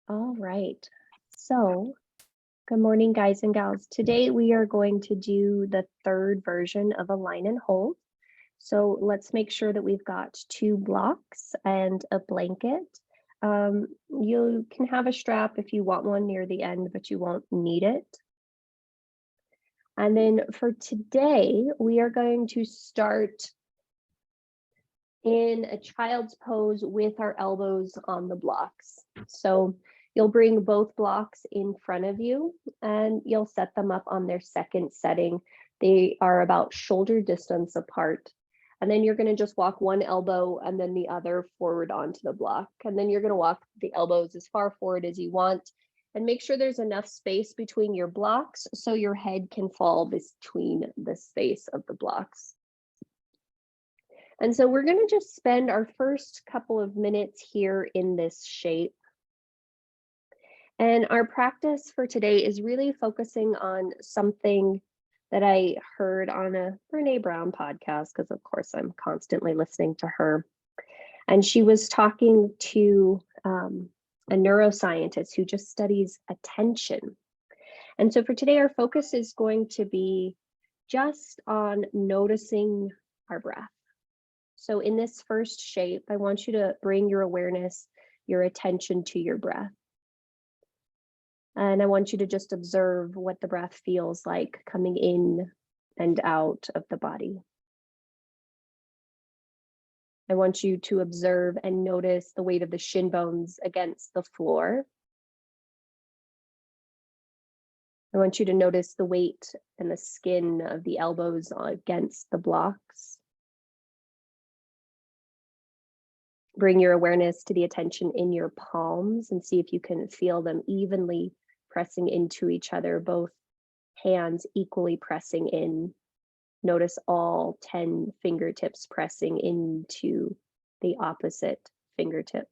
All right. So, good morning, guys and gals. Today we are going to do the third version of a line and hold. So let's make sure that we've got 2 blocks and a blanket. You can have a strap if you want one near the end, but you won't need it. And then for today, we are going to start in a child's pose with our elbows on the blocks. So you'll bring both blocks in front of you and you'll set them up on their second setting. They are about shoulder distance apart. And then you're going to just walk one elbow and then the other forward onto the block. And then you're going to walk the elbows as far forward as you want and make sure there's enough space between your blocks so your head can fall between the space of the blocks. And so we're going to just spend our first couple of minutes here in this shape. And our practice for today is really focusing on something that I heard on a Brene Brown podcast, because of course I'm constantly listening to her. And she was talking to a neuroscientist who just studies attention. And so for today, our focus is going to be just on noticing our breath. So in this first shape, I want you to bring your awareness, your attention to your breath. And I want you to just observe what the breath feels like coming in and out of the body. I want you to observe and notice the weight of the shin bones against the floor. I want you to notice the weight and the skin of the elbows against the blocks. Bring your awareness to the attention in your palms and see if you can feel them evenly pressing into each other, both hands equally pressing in. Notice all 10 fingertips pressing into the opposite fingertip.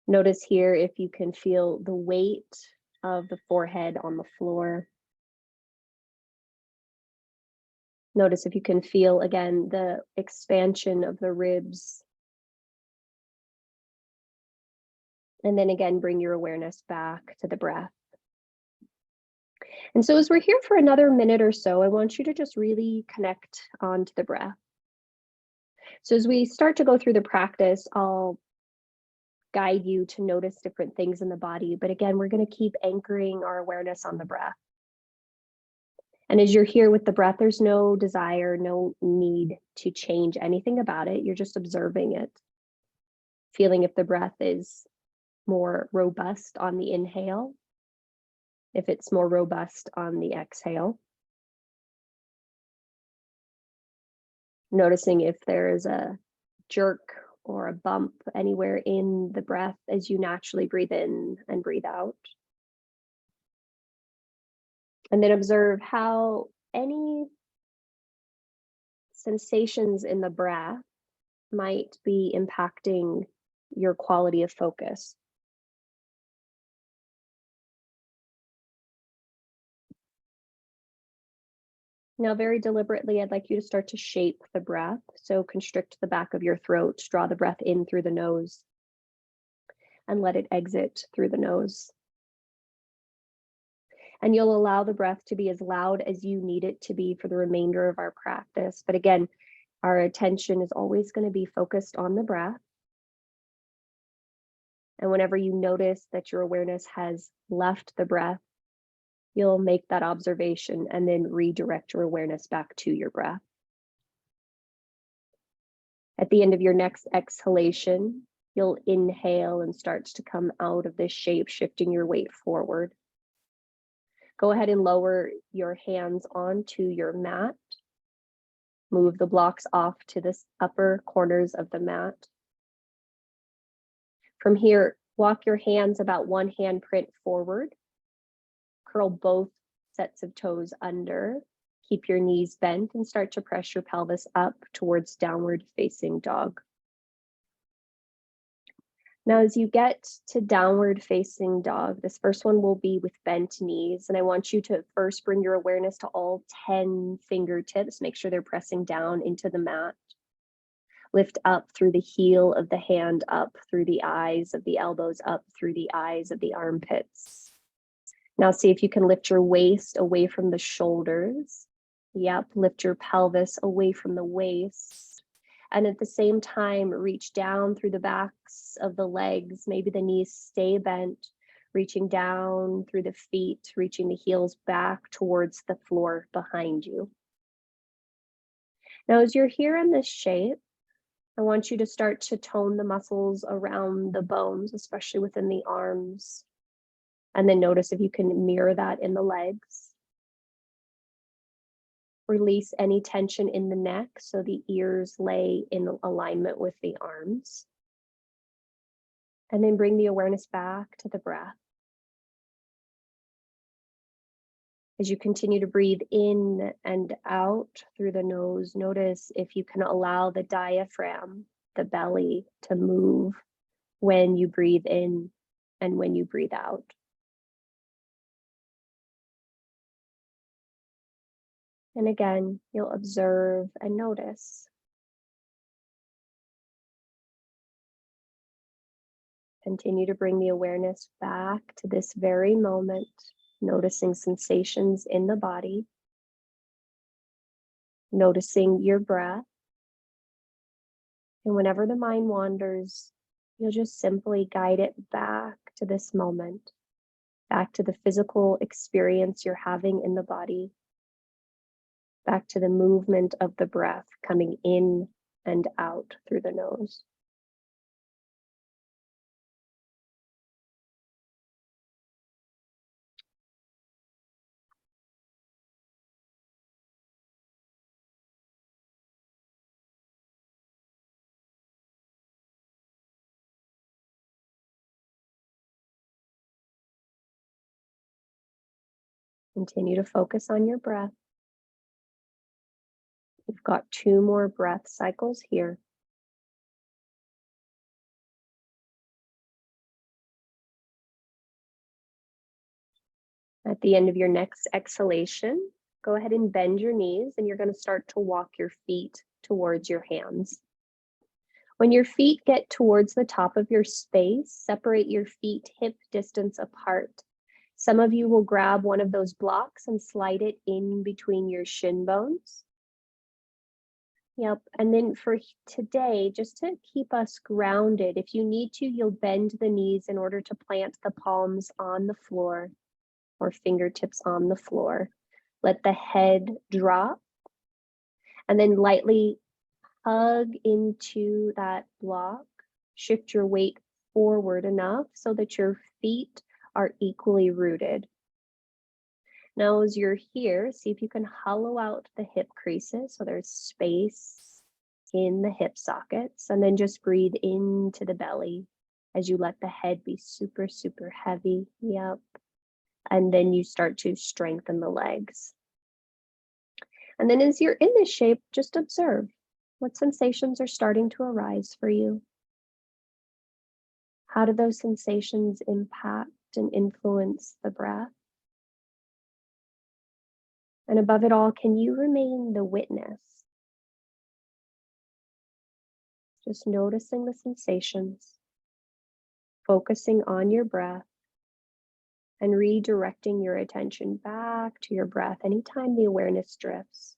Notice here if you can feel the weight of the forehead on the floor. Notice if you can feel, again, the expansion of the ribs. And then again, bring your awareness back to the breath. And so as we're here for another minute or so, I want you to just really connect onto the breath. So as we start to go through the practice, I'll guide you to notice different things in the body. But again, we're going to keep anchoring our awareness on the breath. And as you're here with the breath, there's no desire, no need to change anything about it. You're just observing it, feeling if the breath is more robust on the inhale, if it's more robust on the exhale. Noticing if there is a jerk or a bump anywhere in the breath as you naturally breathe in and breathe out. And then observe how any sensations in the breath might be impacting your quality of focus. Now, very deliberately, I'd like you to start to shape the breath. So constrict the back of your throat, draw the breath in through the nose, and let it exit through the nose. And you'll allow the breath to be as loud as you need it to be for the remainder of our practice. But again, our attention is always going to be focused on the breath. And whenever you notice that your awareness has left the breath, you'll make that observation and then redirect your awareness back to your breath. At the end of your next exhalation, you'll inhale and start to come out of this shape, shifting your weight forward. Go ahead and lower your hands onto your mat. Move the blocks off to the upper corners of the mat. From here, walk your hands about one handprint forward. Curl both sets of toes under. Keep your knees bent and start to press your pelvis up towards downward facing dog. Now, as you get to downward facing dog, this first one will be with bent knees. And I want you to first bring your awareness to all 10 fingertips. Make sure they're pressing down into the mat. Lift up through the heel of the hand, up through the eyes of the elbows, up through the eyes of the armpits. Now see if you can lift your waist away from the shoulders. Yep, lift your pelvis away from the waist. And at the same time, reach down through the backs of the legs. Maybe the knees stay bent, reaching down through the feet, reaching the heels back towards the floor behind you. Now, as you're here in this shape, I want you to start to tone the muscles around the bones, especially within the arms. And then notice if you can mirror that in the legs. Release any tension in the neck so the ears lay in alignment with the arms. And then bring the awareness back to the breath. As you continue to breathe in and out through the nose, notice if you can allow the diaphragm, the belly, to move when you breathe in and when you breathe out. And again, you'll observe and notice. Continue to bring the awareness back to this very moment, noticing sensations in the body, noticing your breath. And whenever the mind wanders, you'll just simply guide it back to this moment, back to the physical experience you're having in the body, back to the movement of the breath coming in and out through the nose. Continue to focus on your breath. You've got 2 more breath cycles here. At the end of your next exhalation, go ahead and bend your knees, and you're going to start to walk your feet towards your hands. When your feet get towards the top of your space, separate your feet hip distance apart. Some of you will grab one of those blocks and slide it in between your shin bones. Yep, and then for today, just to keep us grounded, if you need to, you'll bend the knees in order to plant the palms on the floor or fingertips on the floor. Let the head drop and then lightly hug into that block. Shift your weight forward enough so that your feet are equally rooted. Now, as you're here, see if you can hollow out the hip creases so there's space in the hip sockets, and then just breathe into the belly as you let the head be super, super heavy. Yep. And then you start to strengthen the legs. And then as you're in this shape, just observe what sensations are starting to arise for you. How do those sensations impact and influence the breath? And above it all, can you remain the witness? Just noticing the sensations, focusing on your breath, and redirecting your attention back to your breath anytime the awareness drifts.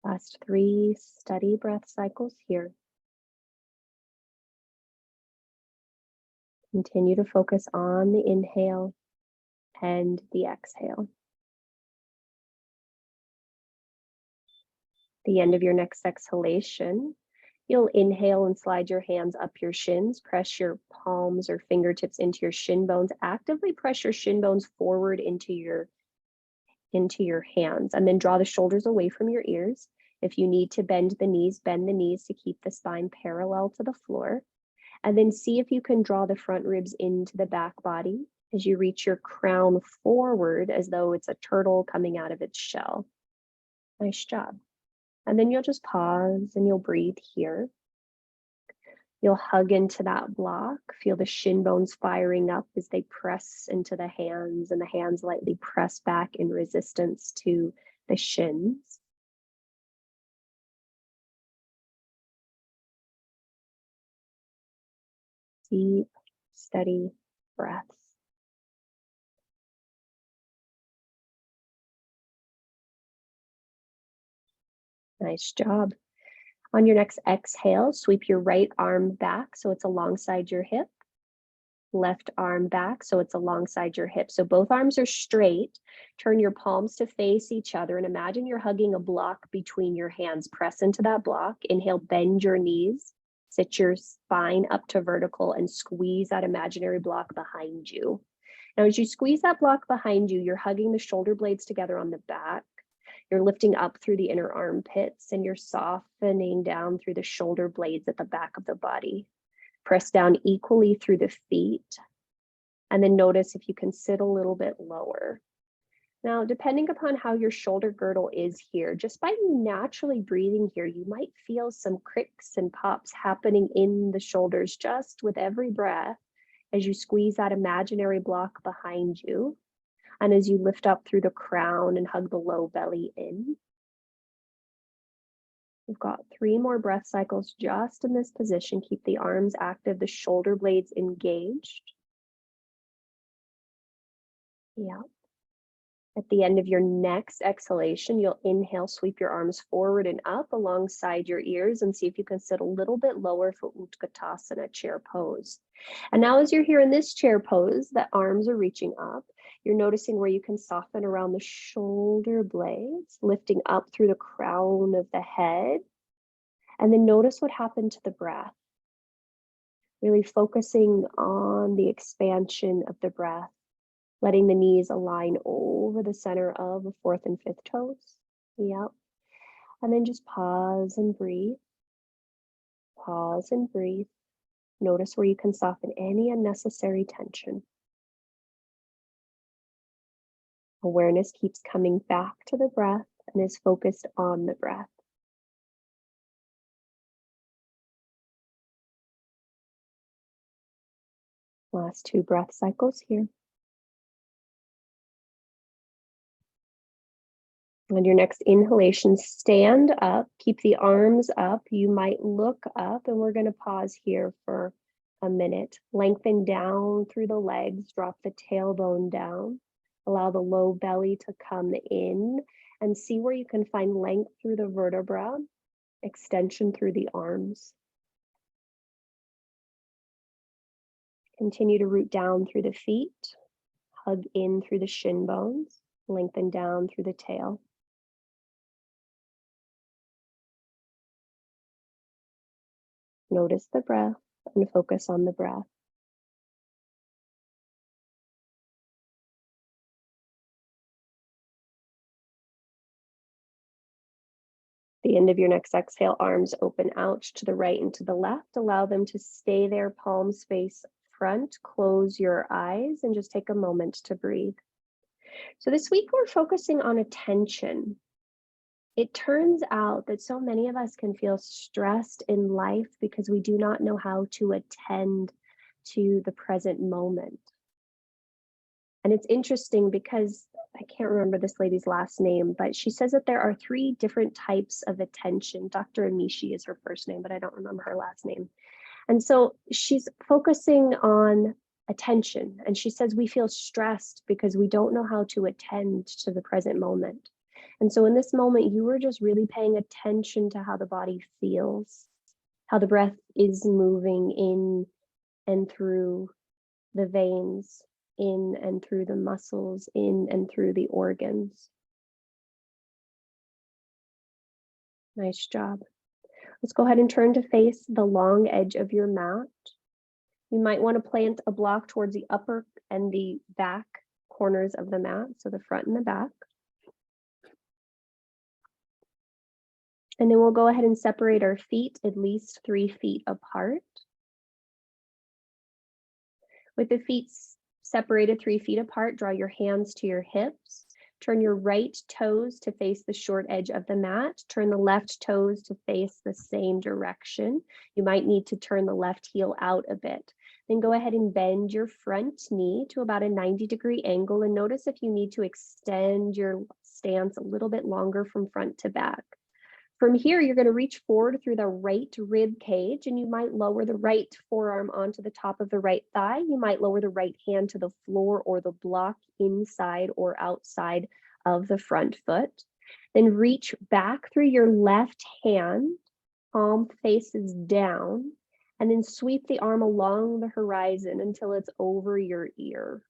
Last 3 steady breath cycles here. Continue to focus on the inhale and the exhale. The end of your next exhalation, you'll inhale and slide your hands up your shins, press your palms or fingertips into your shin bones, actively press your shin bones forward into your hands, and then draw the shoulders away from your ears. If you need to bend the knees to keep the spine parallel to the floor. And then see if you can draw the front ribs into the back body as you reach your crown forward as though it's a turtle coming out of its shell. Nice job. And then you'll just pause and you'll breathe here. You'll hug into that block, feel the shin bones firing up as they press into the hands, and the hands lightly press back in resistance to the shins. Deep, steady breaths. Nice job. On your next exhale, sweep your right arm back so it's alongside your hip. Left arm back so it's alongside your hip. So both arms are straight. Turn your palms to face each other and imagine you're hugging a block between your hands. Press into that block. Inhale, bend your knees. Sit your spine up to vertical and squeeze that imaginary block behind you. Now, as you squeeze that block behind you, you're hugging the shoulder blades together on the back. You're lifting up through the inner armpits and you're softening down through the shoulder blades at the back of the body. Press down equally through the feet. And then notice if you can sit a little bit lower. Now, depending upon how your shoulder girdle is here, just by you naturally breathing here, you might feel some cricks and pops happening in the shoulders just with every breath as you squeeze that imaginary block behind you. And as you lift up through the crown and hug the low belly in. We've got 3 more breath cycles just in this position. Keep the arms active, the shoulder blades engaged. Yeah. At the end of your next exhalation, you'll inhale, sweep your arms forward and up alongside your ears and see if you can sit a little bit lower for Utkatasana, chair pose. And now as you're here in this chair pose, the arms are reaching up. You're noticing where you can soften around the shoulder blades, lifting up through the crown of the head. And then notice what happened to the breath. Really focusing on the expansion of the breath, letting the knees align over the center of the 4th and 5th toes. Yep. And then just pause and breathe. Pause and breathe. Notice where you can soften any unnecessary tension. Awareness keeps coming back to the breath and is focused on the breath. Last 2 breath cycles here. On your next inhalation, stand up, keep the arms up. You might look up, and we're going to pause here for a minute. Lengthen down through the legs, drop the tailbone down. Allow the low belly to come in and see where you can find length through the vertebra, extension through the arms. Continue to root down through the feet, hug in through the shin bones, lengthen down through the tail. Notice the breath and focus on the breath. The end of your next exhale, arms open out to the right and to the left. Allow them to stay there, palms face front. Close your eyes and just take a moment to breathe. So this week we're focusing on attention. It turns out that so many of us can feel stressed in life because we do not know how to attend to the present moment. And it's interesting because I can't remember this lady's last name, but she says that there are 3 different types of attention. Dr. Amishi is her first name, but I don't remember her last name. And so she's focusing on attention. And she says we feel stressed because we don't know how to attend to the present moment. And so in this moment, you were just really paying attention to how the body feels, how the breath is moving in and through the veins, in and through the muscles, in and through the organs. Nice job. Let's go ahead and turn to face the long edge of your mat. You might want to plant a block towards the upper and the back corners of the mat, so the front and the back. And then we'll go ahead and separate our feet at least 3 feet apart. With the feet separated 3 feet apart, draw your hands to your hips. Turn your right toes to face the short edge of the mat. Turn the left toes to face the same direction. You might need to turn the left heel out a bit. Then go ahead and bend your front knee to about a 90-degree angle, and notice if you need to extend your stance a little bit longer from front to back. From here, you're going to reach forward through the right rib cage, and you might lower the right forearm onto the top of the right thigh. You might lower the right hand to the floor or the block inside or outside of the front foot. Then reach back through your left hand, palm faces down, and then sweep the arm along the horizon until it's over your ear.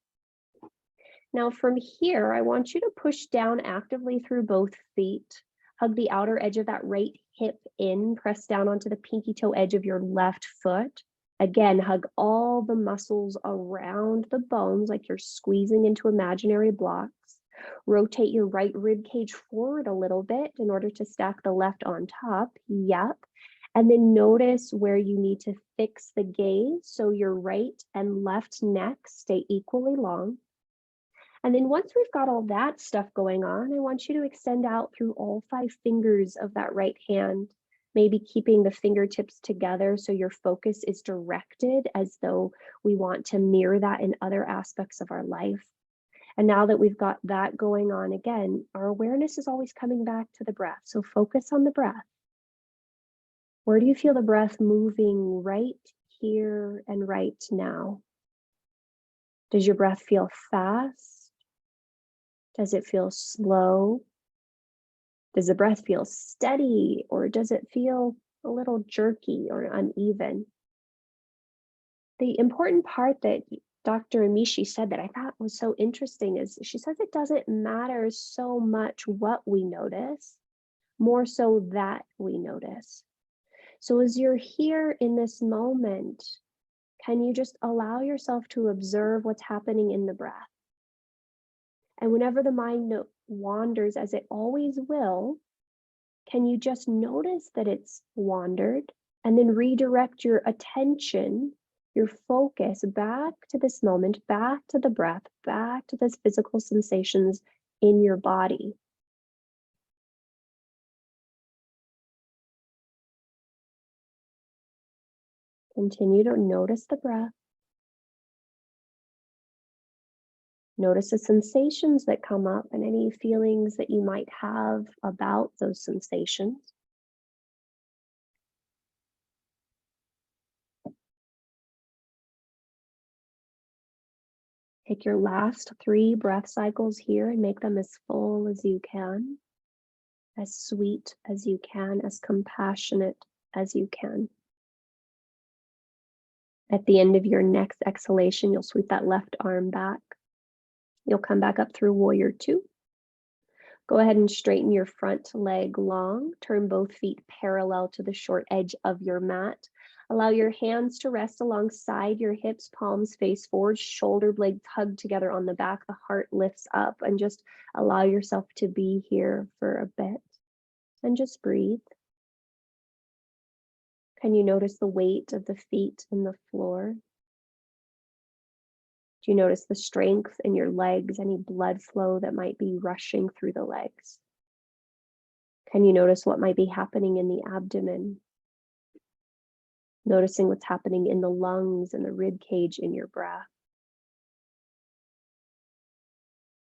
Now from here, I want you to push down actively through both feet. Hug the outer edge of that right hip in, press down onto the pinky toe edge of your left foot. Again, hug all the muscles around the bones like you're squeezing into imaginary blocks. Rotate your right rib cage forward a little bit in order to stack the left on top. Yep. And then notice where you need to fix the gaze so your right and left neck stay equally long. And then once we've got all that stuff going on, I want you to extend out through all 5 fingers of that right hand, maybe keeping the fingertips together so your focus is directed as though we want to mirror that in other aspects of our life. And now that we've got that going on, again, our awareness is always coming back to the breath. So focus on the breath. Where do you feel the breath moving right here and right now? Does your breath feel fast? Does it feel slow? Does the breath feel steady, or does it feel a little jerky or uneven? The important part that Dr. Amishi said that I thought was so interesting is she says it doesn't matter so much what we notice, more so that we notice. So as you're here in this moment, can you just allow yourself to observe what's happening in the breath? And whenever the mind wanders, as it always will, can you just notice that it's wandered and then redirect your attention, your focus back to this moment, back to the breath, back to those physical sensations in your body? Continue to notice the breath. Notice the sensations that come up and any feelings that you might have about those sensations. Take your last 3 breath cycles here and make them as full as you can, as sweet as you can, as compassionate as you can. At the end of your next exhalation, you'll sweep that left arm back. You'll come back up through warrior 2. Go ahead and straighten your front leg long. Turn both feet parallel to the short edge of your mat. Allow your hands to rest alongside your hips, palms face forward, shoulder blades hugged together on the back. The heart lifts up, and just allow yourself to be here for a bit and just breathe. Can you notice the weight of the feet in the floor? Do you notice the strength in your legs, any blood flow that might be rushing through the legs? Can you notice what might be happening in the abdomen? Noticing what's happening in the lungs and the rib cage in your breath.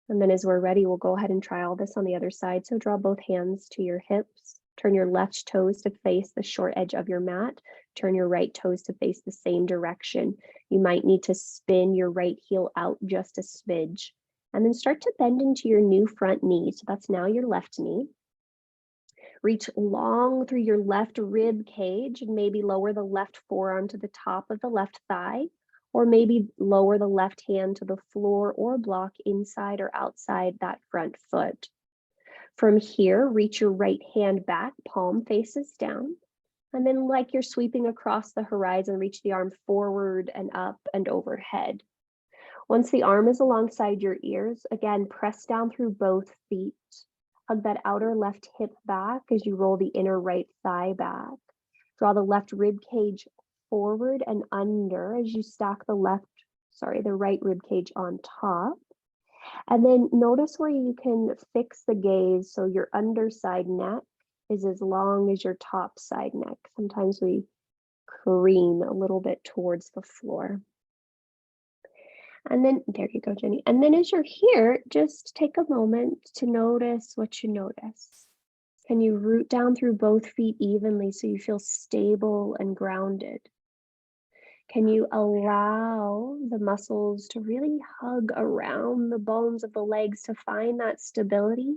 And then as we're ready, we'll go ahead and try all this on the other side. So draw both hands to your hips. Turn your left toes to face the short edge of your mat. Turn your right toes to face the same direction. You might need to spin your right heel out just a smidge. And then start to bend into your new front knee. So that's now your left knee. Reach long through your left rib cage and maybe lower the left forearm to the top of the left thigh, or maybe lower the left hand to the floor or block inside or outside that front foot. From here, reach your right hand back, palm faces down. And then like you're sweeping across the horizon, reach the arm forward and up and overhead. Once the arm is alongside your ears, again, press down through both feet. Hug that outer left hip back as you roll the inner right thigh back. Draw the left rib cage forward and under as you stack the right rib cage on top. And then notice where you can fix the gaze so your underside neck is as long as your top side neck. Sometimes we careen a little bit towards the floor. And then, there you go, Jenny. And then as you're here, just take a moment to notice what you notice. Can you root down through both feet evenly so you feel stable and grounded? Can you allow the muscles to really hug around the bones of the legs to find that stability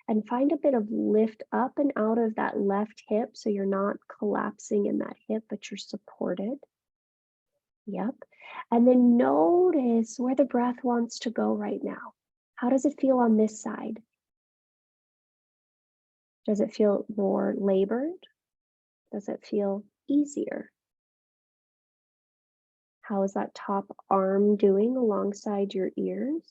and find a bit of lift up and out of that left hip so you're not collapsing in that hip, but you're supported? Yep. And then notice where the breath wants to go right now. How does it feel on this side? Does it feel more labored? Does it feel easier? How is that top arm doing alongside your ears?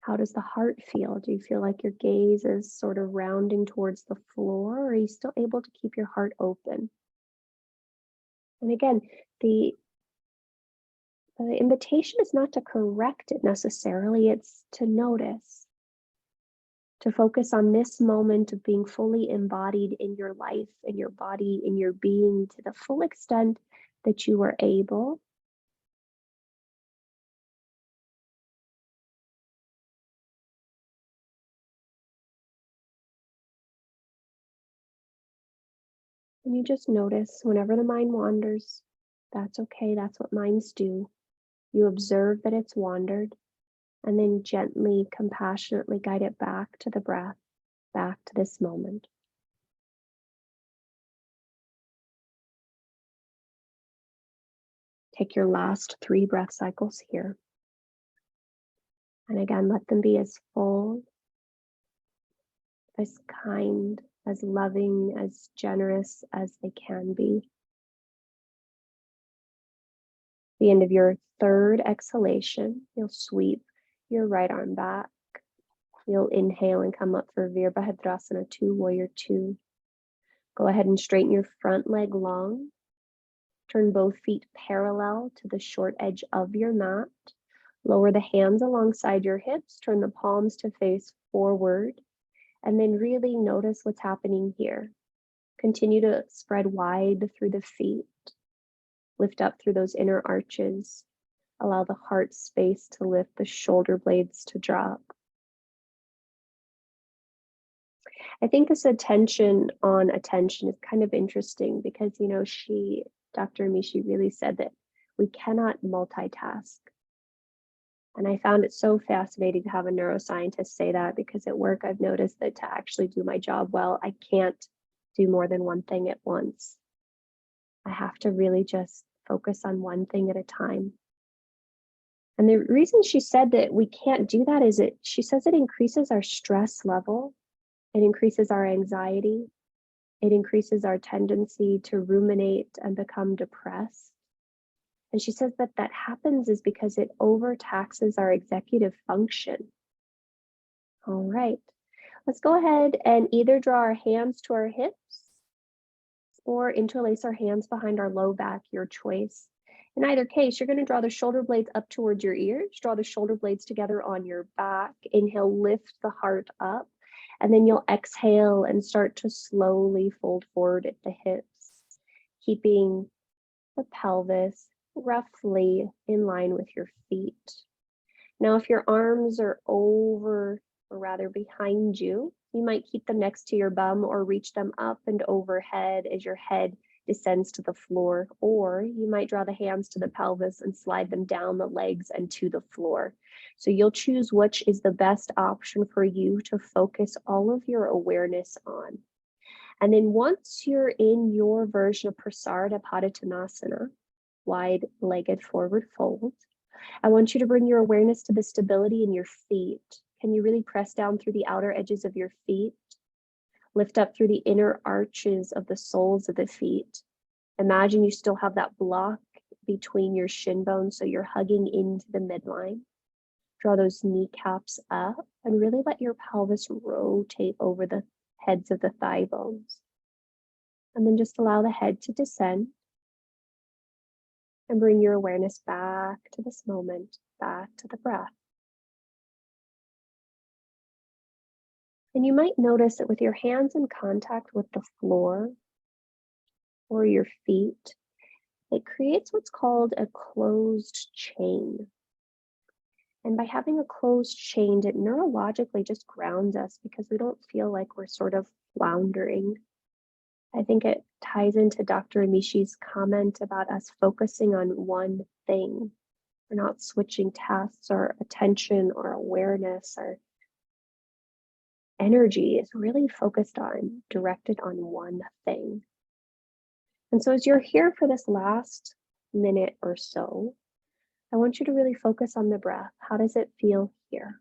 How does the heart feel? Do you feel like your gaze is sort of rounding towards the floor, or are you still able to keep your heart open? And again, the invitation is not to correct it necessarily, it's to notice, to focus on this moment of being fully embodied in your life, in your body, in your being to the full extent that you are able. And you just notice whenever the mind wanders, that's okay, that's what minds do. You observe that it's wandered, and then gently, compassionately guide it back to the breath, back to this moment. Take your last 3 breath cycles here. And again, let them be as full, as kind, as loving, as generous as they can be. The end of your 3rd exhalation, you'll sweep your right arm back. You'll inhale and come up for Virabhadrasana 2, Warrior 2. Go ahead and straighten your front leg long. Turn both feet parallel to the short edge of your mat. Lower the hands alongside your hips. Turn the palms to face forward. And then really notice what's happening here. Continue to spread wide through the feet. Lift up through those inner arches. Allow the heart space to lift, the shoulder blades to drop. I think this attention on attention is kind of interesting because, Dr. Amishi really said that we cannot multitask. And I found it so fascinating to have a neuroscientist say that, because at work I've noticed that to actually do my job well, I can't do more than one thing at once. I have to really just focus on one thing at a time. And the reason she said that we can't do that is she says it increases our stress level, it increases our anxiety, it increases our tendency to ruminate and become depressed. And she says that that happens is because it overtaxes our executive function. All right, let's go ahead and either draw our hands to our hips or interlace our hands behind our low back, your choice. In either case, you're going to draw the shoulder blades up towards your ears, draw the shoulder blades together on your back, inhale, lift the heart up, and then you'll exhale and start to slowly fold forward at the hips, keeping the pelvis roughly in line with your feet. Now, if your arms are over, or rather behind you, you might keep them next to your bum or reach them up and overhead as your head descends to the floor, or you might draw the hands to the pelvis and slide them down the legs and to the floor. So you'll choose which is the best option for you to focus all of your awareness on. And then once you're in your version of Prasarita Padottanasana, wide-legged forward fold, I want you to bring your awareness to the stability in your feet. Can you really press down through the outer edges of your feet? Lift up through the inner arches of the soles of the feet. Imagine you still have that block between your shin bones, so you're hugging into the midline. Draw those kneecaps up and really let your pelvis rotate over the heads of the thigh bones. And then just allow the head to descend. And bring your awareness back to this moment, back to the breath. And you might notice that with your hands in contact with the floor or your feet, it creates what's called a closed chain. And by having a closed chain, it neurologically just grounds us because we don't feel like we're sort of floundering. I think it ties into Dr. Amishi's comment about us focusing on one thing. We're not switching tasks or attention or awareness. Our energy is really focused on, directed on one thing. And so as you're here for this last minute or so, I want you to really focus on the breath. How does it feel here?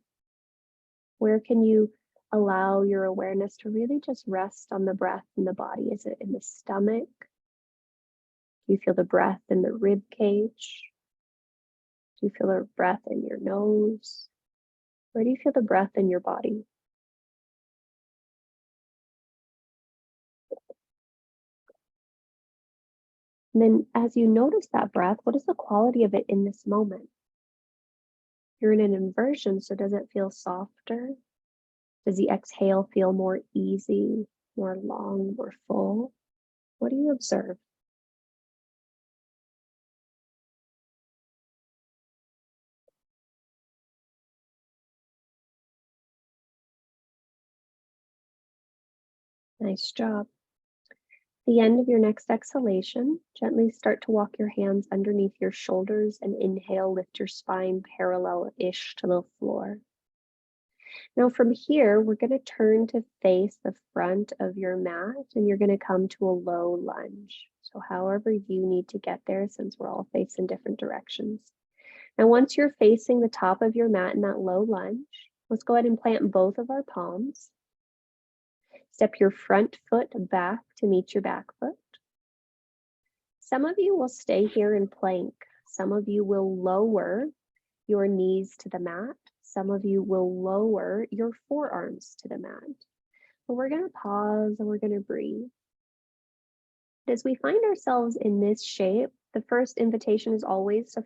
Where can you allow your awareness to really just rest on the breath in the body? Is it in the stomach? Do you feel the breath in the rib cage? Do you feel the breath in your nose? Where do you feel the breath in your body? And then as you notice that breath, what is the quality of it in this moment? You're in an inversion, so does it feel softer? Does the exhale feel more easy, more long, more full? What do you observe? Nice job. The end of your next exhalation, gently start to walk your hands underneath your shoulders and inhale, lift your spine parallel-ish to the floor. Now from here, we're going to turn to face the front of your mat and you're going to come to a low lunge. So however you need to get there, since we're all facing different directions. Now once you're facing the top of your mat in that low lunge, let's go ahead and plant both of our palms. Step your front foot back to meet your back foot. Some of you will stay here in plank. Some of you will lower your knees to the mat. Some of you will lower your forearms to the mat. But we're going to pause and we're going to breathe. As we find ourselves in this shape, the first invitation is always to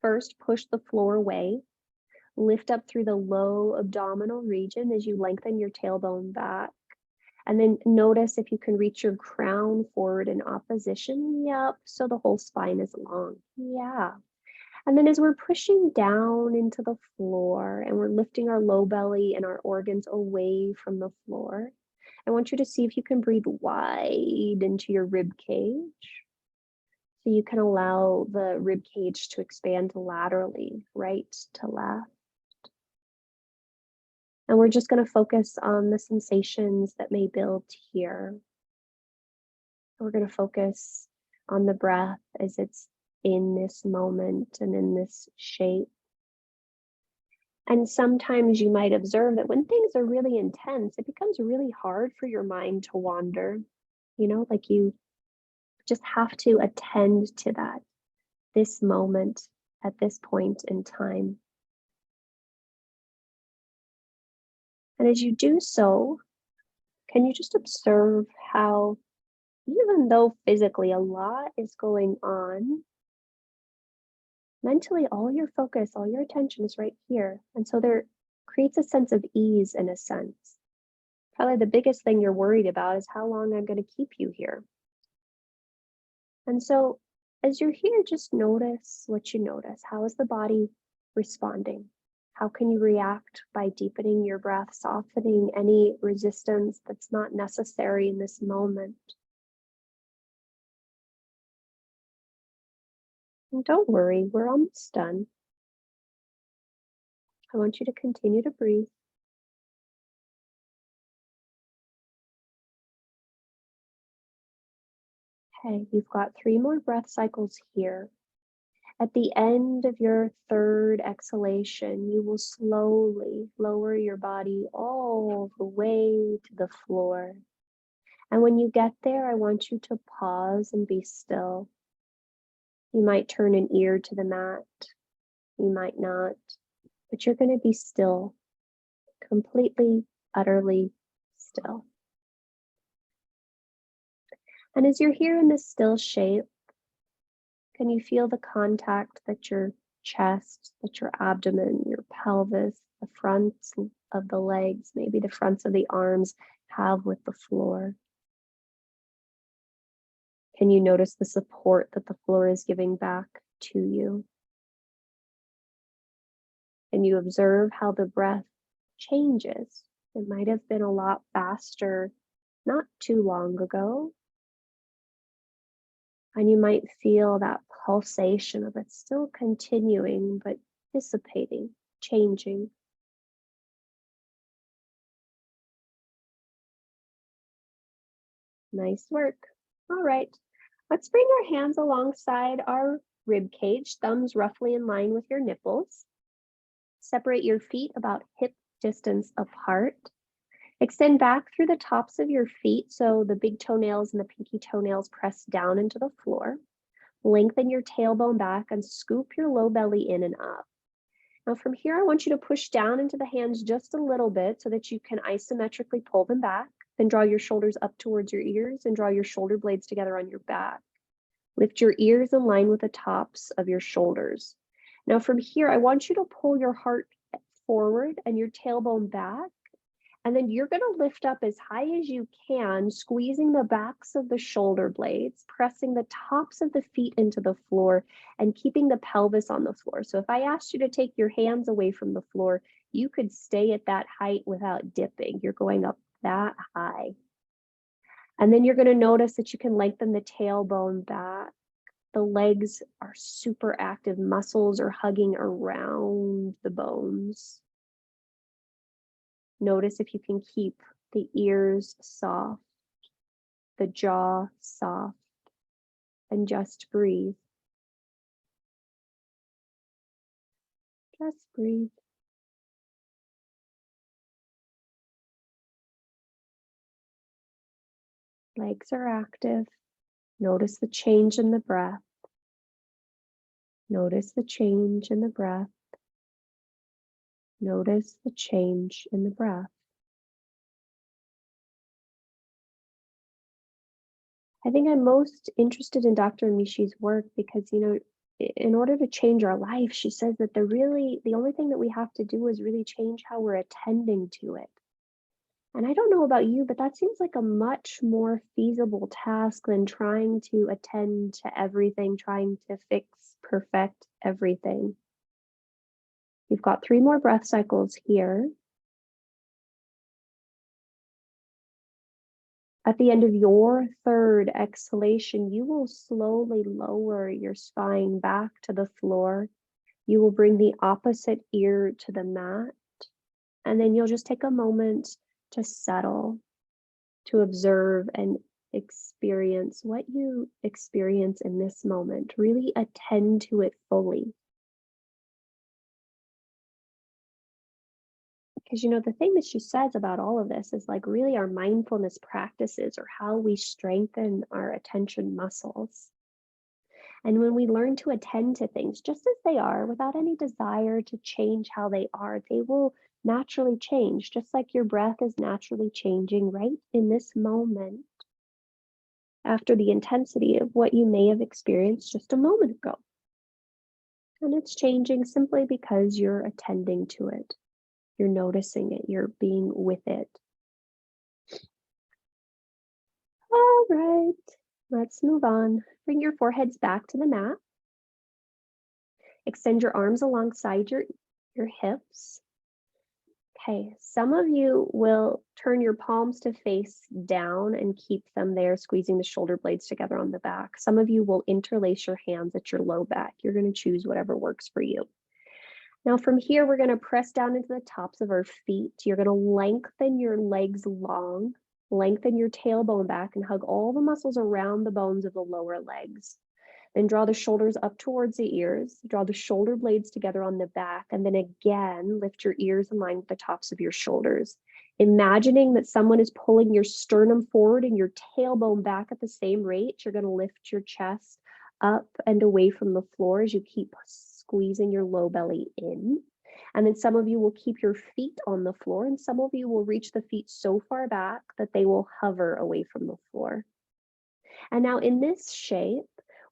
first push the floor away. Lift up through the low abdominal region as you lengthen your tailbone back. And then notice if you can reach your crown forward in opposition. Yep, so the whole spine is long. Yeah. And then as we're pushing down into the floor and we're lifting our low belly and our organs away from the floor, I want you to see if you can breathe wide into your rib cage. So you can allow the rib cage to expand laterally, right to left. And we're just going to focus on the sensations that may build here. We're going to focus on the breath as it's in this moment and in this shape. And sometimes you might observe that when things are really intense, it becomes really hard for your mind to wander. You know, like you just have to attend to that, this moment at this point in time. And as you do so, can you just observe how, even though physically a lot is going on, mentally all your focus, all your attention is right here. And so there creates a sense of ease in a sense. Probably the biggest thing you're worried about is how long I'm going to keep you here. And so as you're here, just notice what you notice. How is the body responding? How can you react by deepening your breath, softening any resistance that's not necessary in this moment? And don't worry, we're almost done. I want you to continue to breathe. Okay, you've got 3 more breath cycles here. At the end of your third exhalation, you will slowly lower your body all the way to the floor. And when you get there, I want you to pause and be still. You might turn an ear to the mat, you might not, but you're going to be still, completely, utterly still. And as you're here in this still shape, Can you feel the contact that your chest, that your abdomen, your pelvis, the fronts of the legs, maybe the fronts of the arms have with the floor? Can you notice the support that the floor is giving back to you? Can you observe how the breath changes? It might have been a lot faster not too long ago. And you might feel that pulsation of it still continuing, but dissipating, changing. Nice work. All right, let's bring our hands alongside our rib cage, thumbs roughly in line with your nipples. Separate your feet about hip distance apart. Extend back through the tops of your feet so the big toenails and the pinky toenails press down into the floor. Lengthen your tailbone back and scoop your low belly in and up. Now from here, I want you to push down into the hands just a little bit so that you can isometrically pull them back. Then draw your shoulders up towards your ears and draw your shoulder blades together on your back. Lift your ears in line with the tops of your shoulders. Now from here, I want you to pull your heart forward and your tailbone back. And then you're going to lift up as high as you can, squeezing the backs of the shoulder blades, pressing the tops of the feet into the floor, and keeping the pelvis on the floor. So if I asked you to take your hands away from the floor, you could stay at that height without dipping. You're going up that high. And then you're going to notice that you can lengthen the tailbone back. The legs are super active. Muscles are hugging around the bones. Notice if you can keep the ears soft, the jaw soft, and just breathe. Just breathe. Legs are active. Notice the change in the breath. Notice the change in the breath. Notice the change in the breath. I think I'm most interested in Dr. Amishi's work because, in order to change our life, she says that the only thing that we have to do is really change how we're attending to it. And I don't know about you, but that seems like a much more feasible task than trying to attend to everything, trying to fix, perfect everything. You've got 3 more breath cycles here. At the end of your 3rd exhalation, you will slowly lower your spine back to the floor. You will bring the opposite ear to the mat, and then you'll just take a moment to settle, to observe and experience what you experience in this moment. Really attend to it fully. Because, the thing that she says about all of this is like really our mindfulness practices or how we strengthen our attention muscles. And when we learn to attend to things just as they are without any desire to change how they are, they will naturally change, just like your breath is naturally changing right in this moment after the intensity of what you may have experienced just a moment ago. And it's changing simply because you're attending to it. You're noticing it, you're being with it. All right, let's move on. Bring your foreheads back to the mat. Extend your arms alongside your hips. Okay, some of you will turn your palms to face down and keep them there, squeezing the shoulder blades together on the back. Some of you will interlace your hands at your low back. You're going to choose whatever works for you. Now from here, we're going to press down into the tops of our feet. You're going to lengthen your legs long, lengthen your tailbone back, and hug all the muscles around the bones of the lower legs. Then draw the shoulders up towards the ears, draw the shoulder blades together on the back, and then again, lift your ears in line with the tops of your shoulders. Imagining that someone is pulling your sternum forward and your tailbone back at the same rate, you're going to lift your chest up and away from the floor as you keep squeezing your low belly in. And then some of you will keep your feet on the floor, and some of you will reach the feet so far back that they will hover away from the floor. And now in this shape,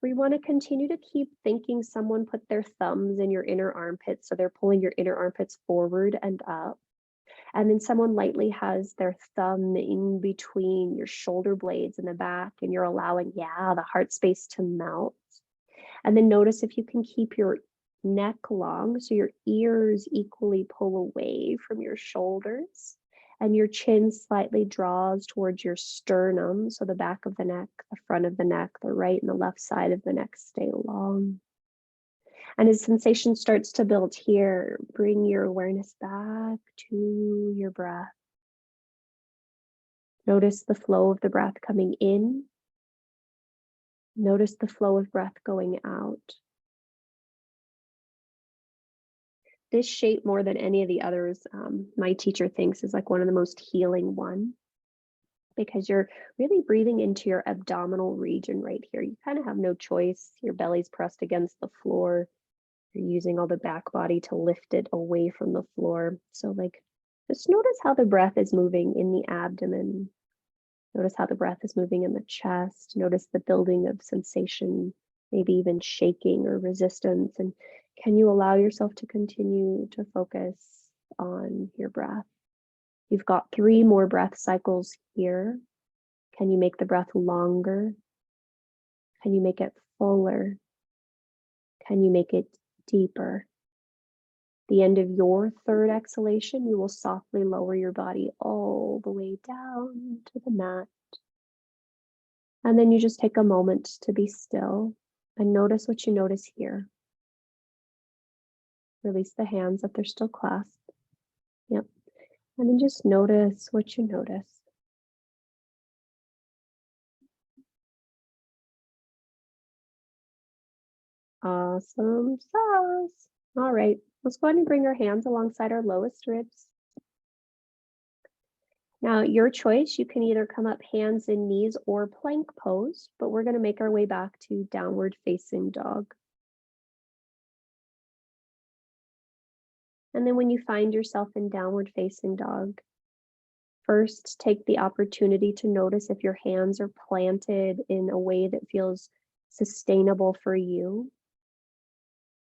We want to continue to keep thinking someone put their thumbs in your inner armpits, so they're pulling your inner armpits forward and up. And then someone lightly has their thumb in between your shoulder blades in the back, and you're allowing, the heart space to melt. And then notice if you can keep your neck long, so your ears equally pull away from your shoulders, and your chin slightly draws towards your sternum, so the back of the neck, the front of the neck, the right and the left side of the neck stay long. And as sensation starts to build here, bring your awareness back to your breath. Notice the flow of the breath coming in. Notice the flow of breath going out. This shape, more than any of the others, my teacher thinks is like one of the most healing one, because you're really breathing into your abdominal region right here. You kind of have no choice. Your belly's pressed against the floor. You're using all the back body to lift it away from the floor. So just notice how the breath is moving in the abdomen. Notice how the breath is moving in the chest. Notice the building of sensation, maybe even shaking or resistance. And can you allow yourself to continue to focus on your breath? You've got 3 more breath cycles here. Can you make the breath longer? Can you make it fuller? Can you make it deeper? The end of your 3rd exhalation, you will softly lower your body all the way down to the mat. And then you just take a moment to be still and notice what you notice here. Release the hands if they're still clasped. Yep. And then just notice what you notice. Awesome sauce. All right, let's go ahead and bring our hands alongside our lowest ribs. Now, your choice, you can either come up hands and knees or plank pose, but we're going to make our way back to downward facing dog. And then when you find yourself in downward facing dog, first take the opportunity to notice if your hands are planted in a way that feels sustainable for you.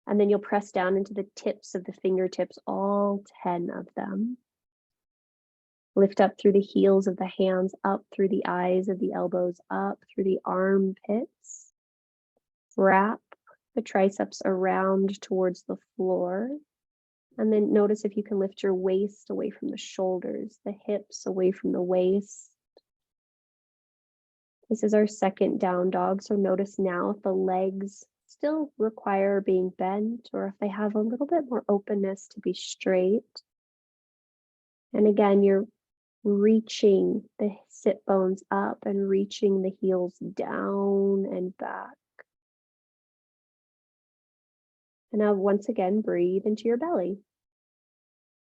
And then you'll press down into the tips of the fingertips, all 10 of them. Lift up through the heels of the hands, up through the eyes of the elbows, up through the armpits. Wrap the triceps around towards the floor. And then notice if you can lift your waist away from the shoulders, the hips away from the waist. This is our 2nd down dog. So notice now if the legs still require being bent, or if they have a little bit more openness to be straight. And again, you're reaching the sit bones up and reaching the heels down and back. And now once again, breathe into your belly.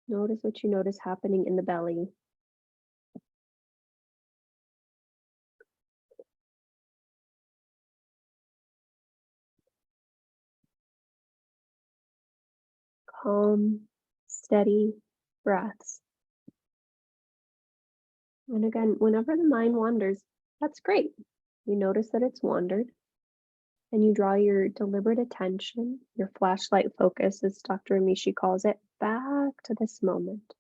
Notice what you notice happening in the belly. Calm, steady breaths. And again, whenever the mind wanders, that's great. You notice that it's wandered, and you draw your deliberate attention, your flashlight focus, as Dr. Amishi calls it, back to this moment.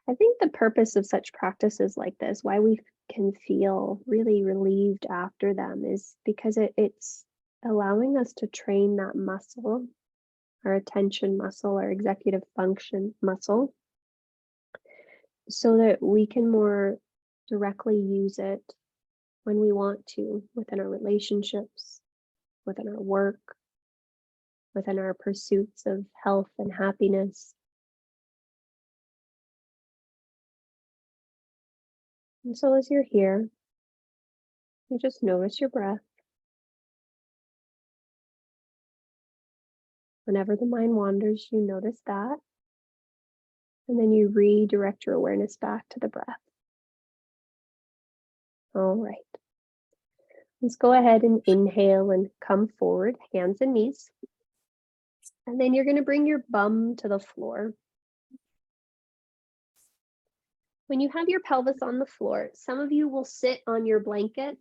I think the purpose of such practices like this, why we can feel really relieved after them, is because it's allowing us to train that muscle, our attention muscle, our executive function muscle, so that we can more directly use it when we want to, within our relationships, within our work, within our pursuits of health and happiness. And so as you're here, you just notice your breath. Whenever the mind wanders, you notice that. And then you redirect your awareness back to the breath. All right. Let's go ahead and inhale and come forward, hands and knees. And then you're going to bring your bum to the floor. When you have your pelvis on the floor, some of you will sit on your blanket.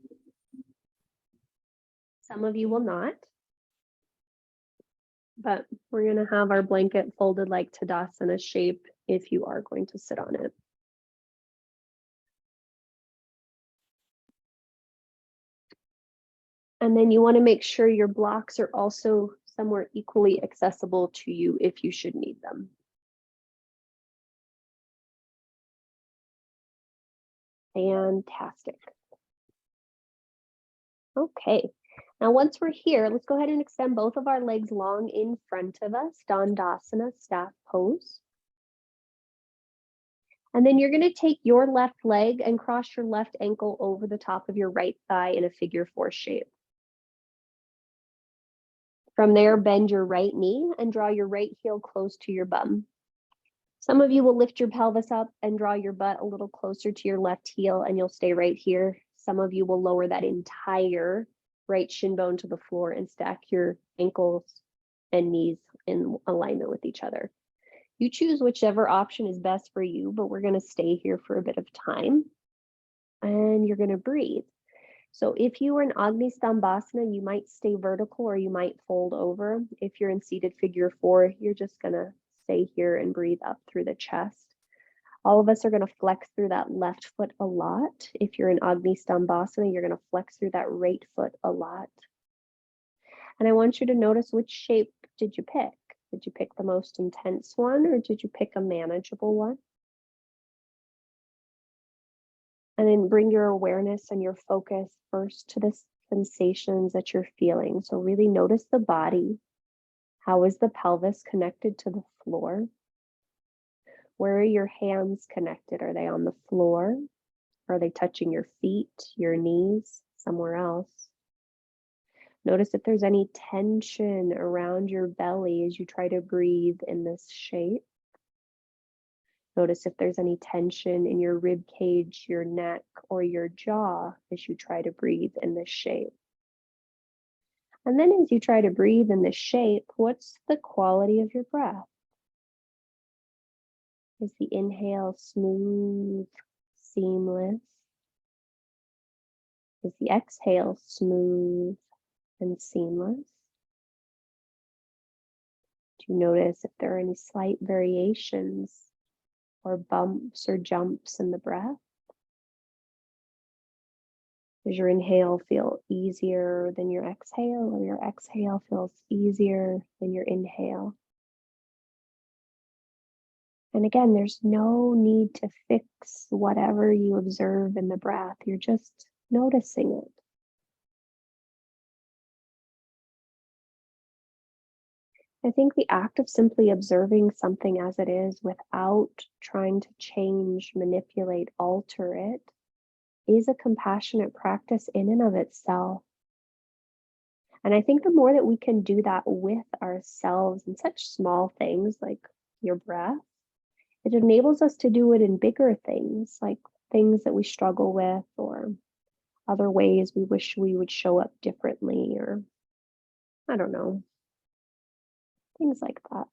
Some of you will not. But we're going to have our blanket folded like Tadasana shape if you are going to sit on it. And then you want to make sure your blocks are also somewhere equally accessible to you if you should need them. Fantastic. Okay, now once we're here, let's go ahead and extend both of our legs long in front of us, Dandasana, staff pose. And then you're going to take your left leg and cross your left ankle over the top of your right thigh in a figure 4 shape. From there, bend your right knee and draw your right heel close to your bum. Some of you will lift your pelvis up and draw your butt a little closer to your left heel, and you'll stay right here. Some of you will lower that entire right shin bone to the floor and stack your ankles and knees in alignment with each other. You choose whichever option is best for you, but we're going to stay here for a bit of time. And you're going to breathe. So if you are in Agni Stambhasana, you might stay vertical or you might fold over. If you're in seated figure 4, you're just going to stay here and breathe up through the chest. All of us are going to flex through that left foot a lot. If you're in Agni Stambhasana, you're going to flex through that right foot a lot. And I want you to notice, which shape did you pick? Did you pick the most intense one, or did you pick a manageable one? And then bring your awareness and your focus first to the sensations that you're feeling. So really notice the body. How is the pelvis connected to the floor? Where are your hands connected? Are they on the floor? Are they touching your feet, your knees, somewhere else? Notice if there's any tension around your belly as you try to breathe in this shape. Notice if there's any tension in your rib cage, your neck, or your jaw as you try to breathe in this shape. And then as you try to breathe in this shape, what's the quality of your breath? Is the inhale smooth, seamless? Is the exhale smooth and seamless? Do you notice if there are any slight variations or bumps or jumps in the breath? Does your inhale feel easier than your exhale, or your exhale feels easier than your inhale? And again, there's no need to fix whatever you observe in the breath. You're just noticing it. I think the act of simply observing something as it is without trying to change, manipulate, alter it is a compassionate practice in and of itself. And I think the more that we can do that with ourselves in such small things like your breath, it enables us to do it in bigger things, like things that we struggle with, or other ways we wish we would show up differently, or I don't know, things like that.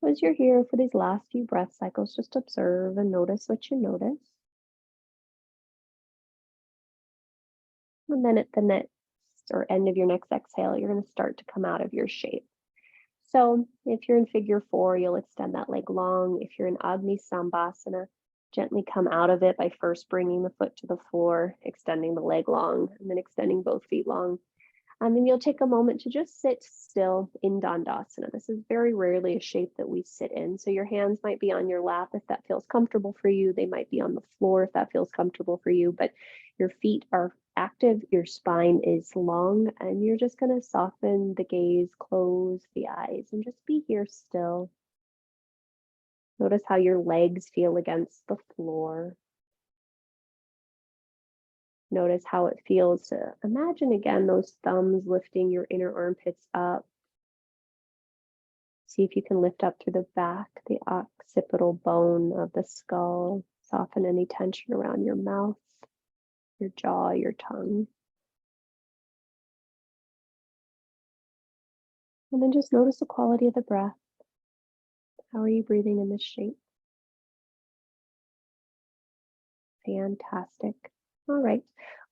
So as you're here for these last few breath cycles, just observe and notice what you notice. And then at the next or end of your next exhale, you're going to start to come out of your shape. So if you're in figure 4, you'll extend that leg long. If you're in Agni Stambhasana, gently come out of it by first bringing the foot to the floor, extending the leg long, and then extending both feet long. And then you'll take a moment to just sit still in Dandasana. This is very rarely a shape that we sit in. So your hands might be on your lap if that feels comfortable for you. They might be on the floor if that feels comfortable for you. But your feet are active, your spine is long, and you're just going to soften the gaze, close the eyes, and just be here still. Notice how your legs feel against the floor. Notice how it feels to imagine again those thumbs lifting your inner armpits up. See if you can lift up through the back, the occipital bone of the skull. Soften any tension around your mouth, your jaw, your tongue. And then just notice the quality of the breath. How are you breathing in this shape? Fantastic. All right,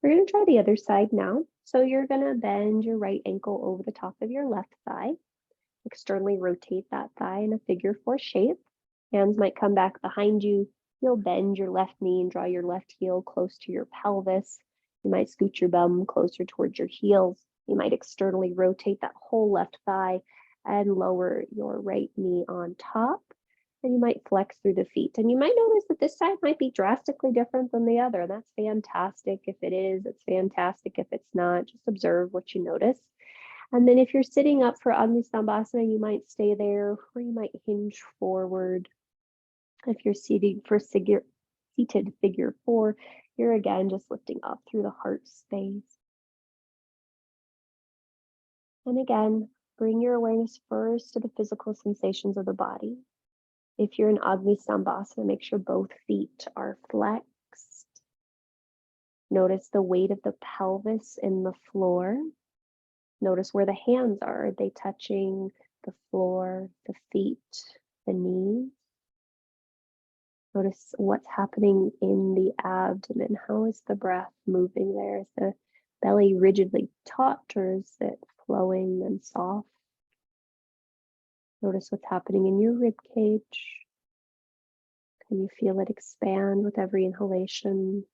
we're going to try the other side now. So you're going to bend your right ankle over the top of your left thigh. Externally rotate that thigh in a figure 4 shape. Hands might come back behind you. You'll bend your left knee and draw your left heel close to your pelvis. You might scoot your bum closer towards your heels. You might externally rotate that whole left thigh and lower your right knee on top. And you might flex through the feet. And you might notice that this side might be drastically different than the other. That's fantastic. If it is, it's fantastic. If it's not, just observe what you notice. And then if you're sitting up for Adnisambhasana, you might stay there, or you might hinge forward. If you're seated for seated figure 4, you're again just lifting up through the heart space. And again, bring your awareness first to the physical sensations of the body. If you're in Adnisambhasana, make sure both feet are flexed. Notice the weight of the pelvis in the floor. Notice where the hands are. Are they touching the floor, the feet, the knees? Notice what's happening in the abdomen. How is the breath moving there? Is the belly rigidly taut, or is it flowing and soft? Notice what's happening in your rib cage. Can you feel it expand with every inhalation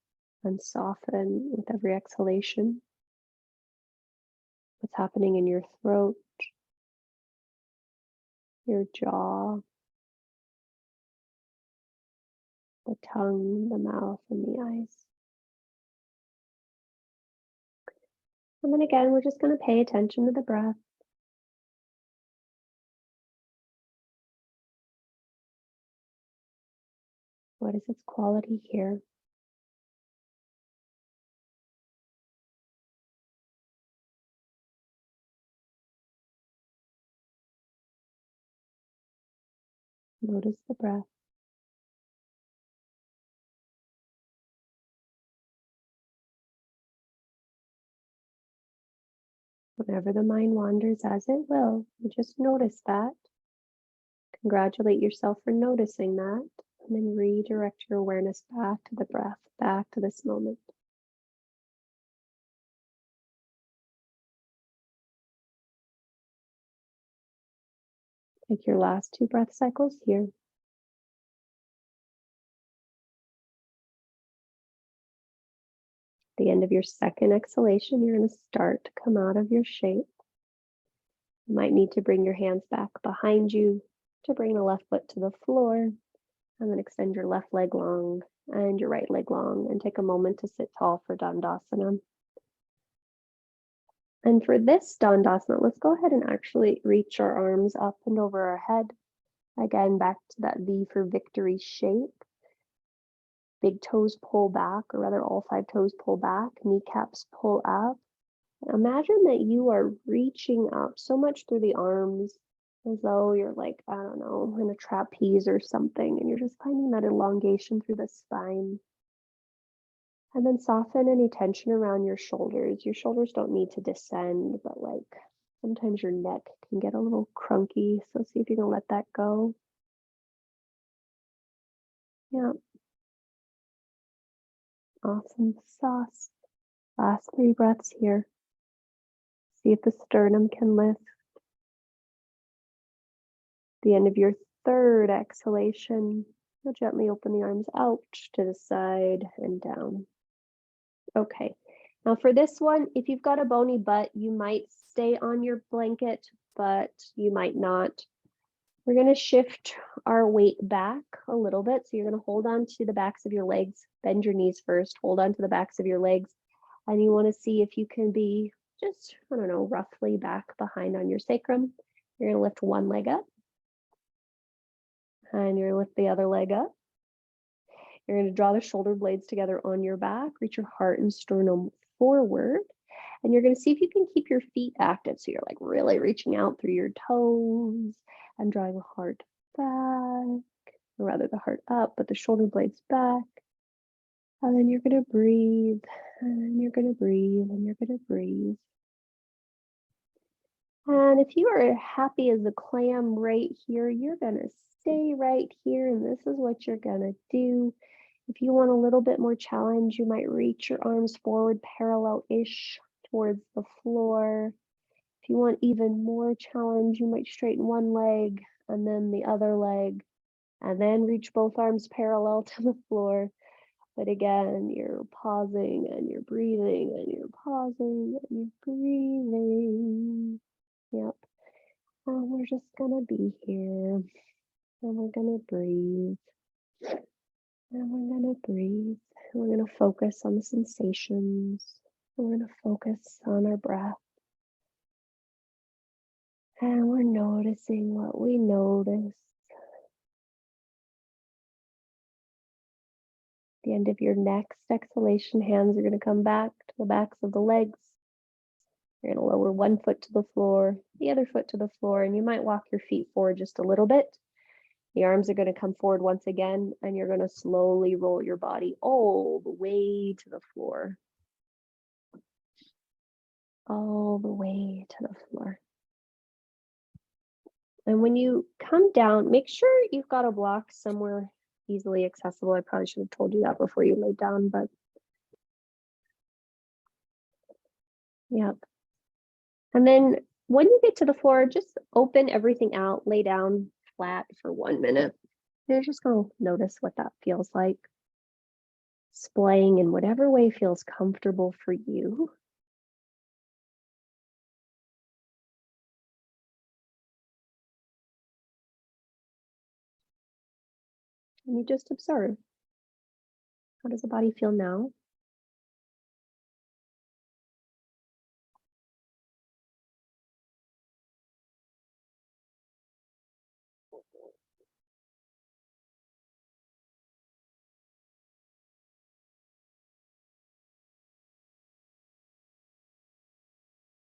and soften with every exhalation? What's happening in your throat, your jaw, the tongue, the mouth, and the eyes? And then again, we're just going to pay attention to the breath. What is its quality here? Notice the breath. Whenever the mind wanders, as it will, you just notice that. Congratulate yourself for noticing that, and then redirect your awareness back to the breath, back to this moment. Take your last 2 breath cycles here. At the end of your second exhalation, you're going to start to come out of your shape. You might need to bring your hands back behind you to bring the left foot to the floor, and then extend your left leg long and your right leg long, and take a moment to sit tall for Dandasana. And for this Dandasana, let's go ahead and actually reach our arms up and over our head. Again, back to that V for victory shape. Big toes pull back, or rather all 5 toes pull back, kneecaps pull up. Imagine that you are reaching up so much through the arms, as though you're like, I don't know, in a trapeze or something, and you're just finding that elongation through the spine. And then soften any tension around your shoulders. Your shoulders don't need to descend, but like sometimes your neck can get a little crunky, so see if you can let that go. Yeah. Awesome sauce. Last 3 breaths here. See if the sternum can lift. At the end of your 3rd exhalation, you'll gently open the arms out to the side and down. Okay, now for this one, if you've got a bony butt, you might stay on your blanket, but you might not. We're going to shift our weight back a little bit. So you're going to hold on to the backs of your legs, bend your knees first, hold on to the backs of your legs, and you want to see if you can be just, I don't know, roughly back behind on your sacrum. You're going to lift one leg up, and you're going to lift the other leg up. You're going to draw the shoulder blades together on your back, reach your heart and sternum forward, and you're going to see if you can keep your feet active. So you're like really reaching out through your toes and drawing the heart back, or rather the heart up, but the shoulder blades back. And then you're going to breathe, and then you're going to breathe, and you're going to breathe. And if you are happy as a clam right here, you're going to stay right here, and this is what you're going to do. If you want a little bit more challenge, you might reach your arms forward parallel-ish towards the floor. If you want even more challenge, you might straighten one leg and then the other leg, and then reach both arms parallel to the floor. But again, you're pausing and you're breathing and you're pausing and you're breathing. Yep. And we're just gonna be here. And we're gonna breathe. And we're gonna breathe. And we're gonna focus on the sensations. And we're gonna focus on our breath. And we're noticing what we notice. At the end of your next exhalation, hands are going to come back to the backs of the legs. You're going to lower one foot to the floor, the other foot to the floor, and you might walk your feet forward just a little bit. The arms are going to come forward once again, and you're going to slowly roll your body all the way to the floor. All the way to the floor. And when you come down, make sure you've got a block somewhere easily accessible. I probably should have told you that before you laid down, but yep. And then when you get to the floor, just open everything out, lay down flat for 1 minute. You're just going to notice what that feels like. Splaying in whatever way feels comfortable for you. And you just observe. How does the body feel now?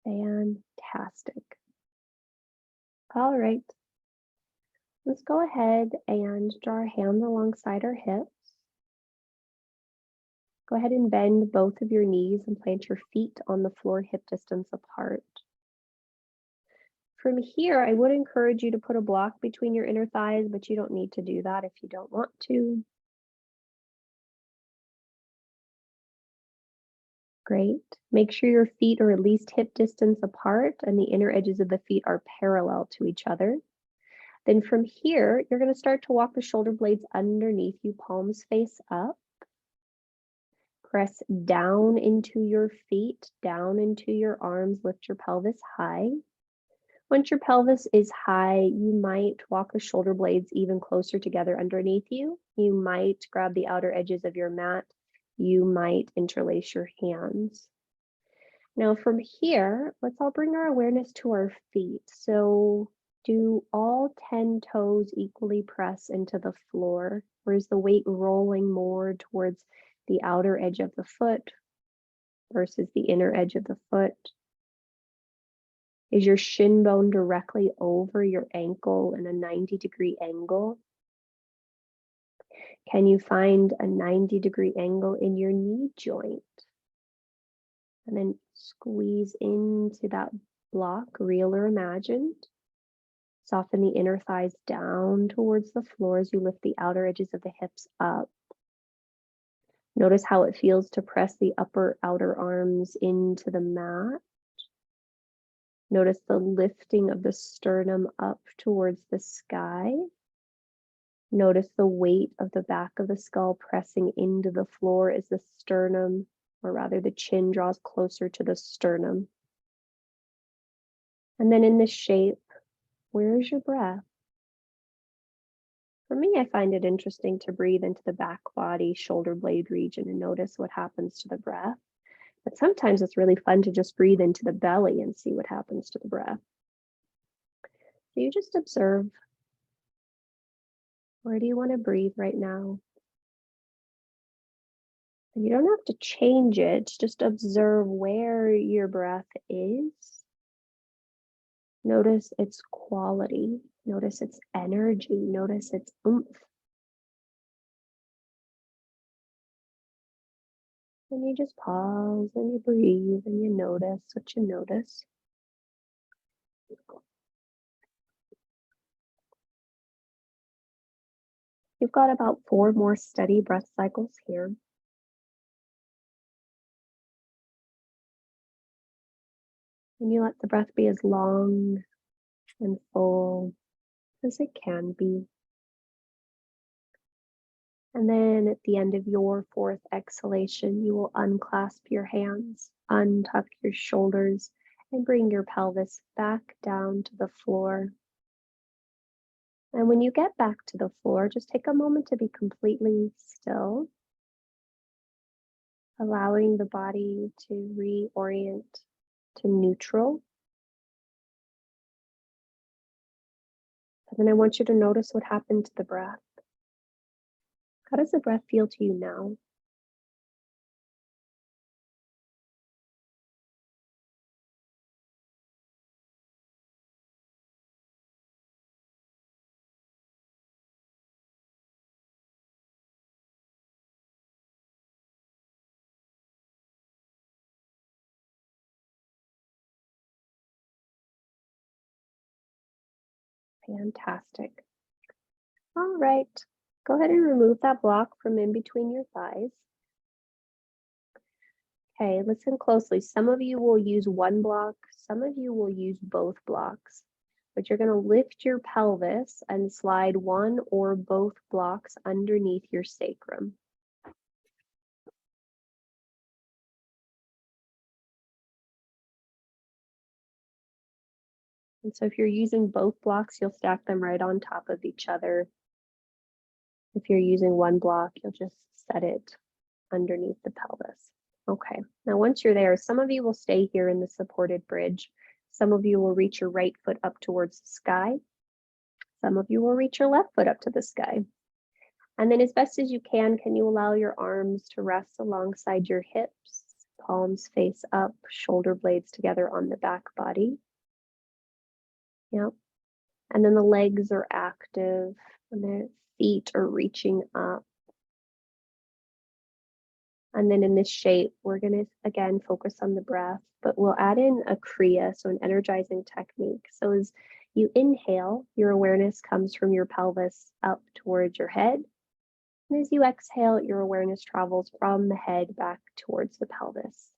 Fantastic. All right. Let's go ahead and draw our hands alongside our hips. Go ahead and bend both of your knees and plant your feet on the floor hip distance apart. From here, I would encourage you to put a block between your inner thighs, but you don't need to do that if you don't want to. Great. Make sure your feet are at least hip distance apart and the inner edges of the feet are parallel to each other. Then from here, you're going to start to walk the shoulder blades underneath you, palms face up. Press down into your feet, down into your arms, lift your pelvis high. Once your pelvis is high, you might walk the shoulder blades even closer together underneath you. You might grab the outer edges of your mat. You might interlace your hands. Now from here, let's all bring our awareness to our feet. So do all 10 toes equally press into the floor, or is the weight rolling more towards the outer edge of the foot versus the inner edge of the foot? Is your shin bone directly over your ankle in a 90-degree angle? Can you find a 90-degree angle in your knee joint? And then squeeze into that block, real or imagined. Soften the inner thighs down towards the floor as you lift the outer edges of the hips up. Notice how it feels to press the upper outer arms into the mat. Notice the lifting of the sternum up towards the sky. Notice the weight of the back of the skull pressing into the floor as the sternum, or rather the chin, draws closer to the sternum. And then in this shape, where is your breath? For me, I find it interesting to breathe into the back body, shoulder blade region and notice what happens to the breath. But sometimes it's really fun to just breathe into the belly and see what happens to the breath. So you just observe. Where do you want to breathe right now? And you don't have to change it, just observe where your breath is. Notice its quality, notice its energy, notice its oomph. And you just pause and you breathe and you notice what you notice. You've got about 4 more steady breath cycles here. And you let the breath be as long and full as it can be. And then at the end of your 4th exhalation, you will unclasp your hands, untuck your shoulders, and bring your pelvis back down to the floor. And when you get back to the floor, just take a moment to be completely still, allowing the body to reorient to neutral. And then I want you to notice what happened to the breath. How does the breath feel to you now? Fantastic. All right. Go ahead and remove that block from in between your thighs. Okay, listen closely. Some of you will use one block, some of you will use both blocks, but you're going to lift your pelvis and slide one or both blocks underneath your sacrum. And so if you're using both blocks, you'll stack them right on top of each other. If you're using one block, you'll just set it underneath the pelvis. Okay, now once you're there, some of you will stay here in the supported bridge. Some of you will reach your right foot up towards the sky. Some of you will reach your left foot up to the sky. And then as best as you can you allow your arms to rest alongside your hips, palms face up, shoulder blades together on the back body. Yep. And then the legs are active and the feet are reaching up. And then in this shape, we're going to, again, focus on the breath, but we'll add in a Kriya, so an energizing technique. So as you inhale, your awareness comes from your pelvis up towards your head. And as you exhale, your awareness travels from the head back towards the pelvis.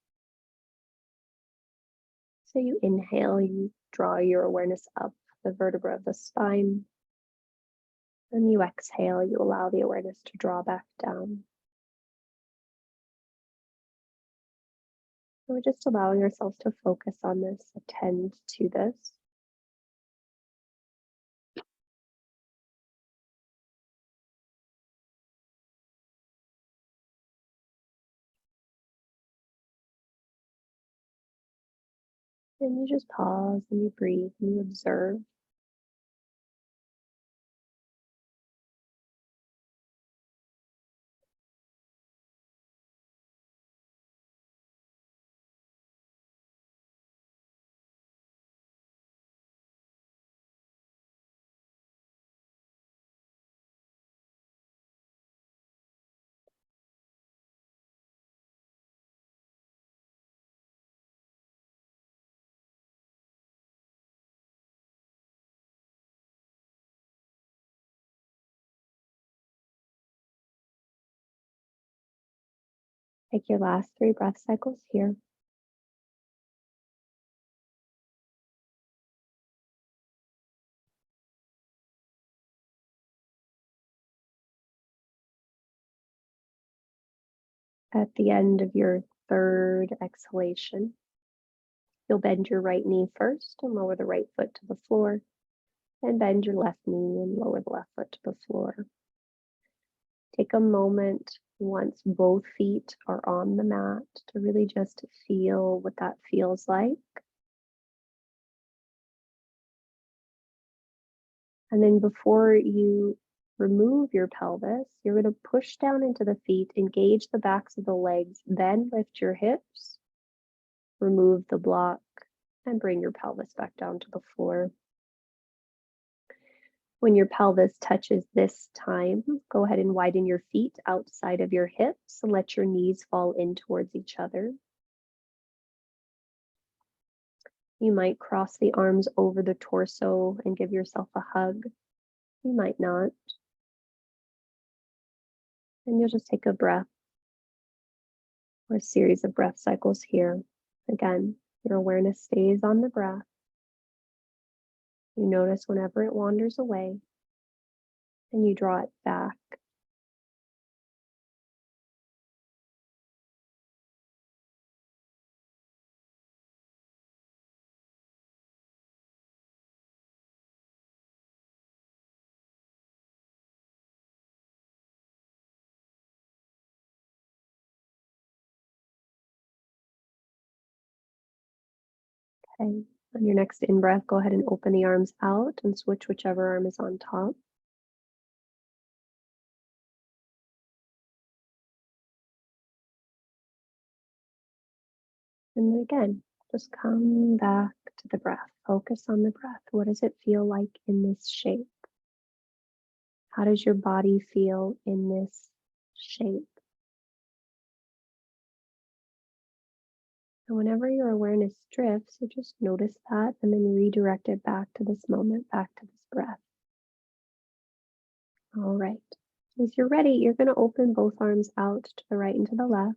So you inhale, you draw your awareness up the vertebra of the spine. And you exhale, you allow the awareness to draw back down. So we're just allowing ourselves to focus on this, attend to this. And you just pause and you breathe and you observe. Take your last 3 breath cycles here. At the end of your 3rd exhalation, you'll bend your right knee first and lower the right foot to the floor. Then bend your left knee and lower the left foot to the floor. Take a moment once both feet are on the mat to really just feel what that feels like. And then before you remove your pelvis, you're going to push down into the feet, engage the backs of the legs, then lift your hips, remove the block, and bring your pelvis back down to the floor. When your pelvis touches this time, go ahead and widen your feet outside of your hips and let your knees fall in towards each other. You might cross the arms over the torso and give yourself a hug. You might not. And you'll just take a breath or a series of breath cycles here. Again, your awareness stays on the breath. You notice whenever it wanders away, and you draw it back. Okay. On your next in-breath, go ahead and open the arms out and switch whichever arm is on top. And then again, just come back to the breath. Focus on the breath. What does it feel like in this shape? How does your body feel in this shape? And whenever your awareness drifts, you just notice that and then redirect it back to this moment, back to this breath. All right. As you're ready, you're going to open both arms out to the right and to the left.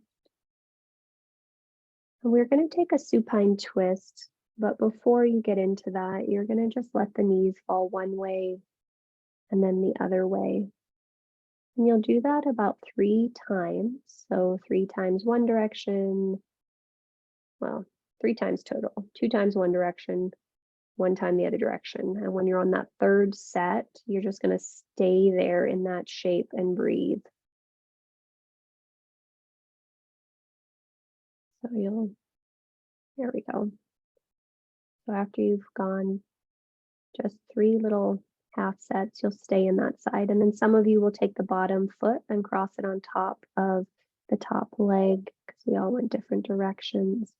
And we're going to take a supine twist, but before you get into that, you're going to just let the knees fall one way and then the other way. And you'll do that about 3 times. So 3 times one direction, well, 3 times total, 2 times one direction, 1 time the other direction. And when you're on that third set, you're just going to stay there in that shape and breathe. So there we go. So after you've gone just 3 little half sets, you'll stay in that side. And then some of you will take the bottom foot and cross it on top of the top leg because we all went different directions.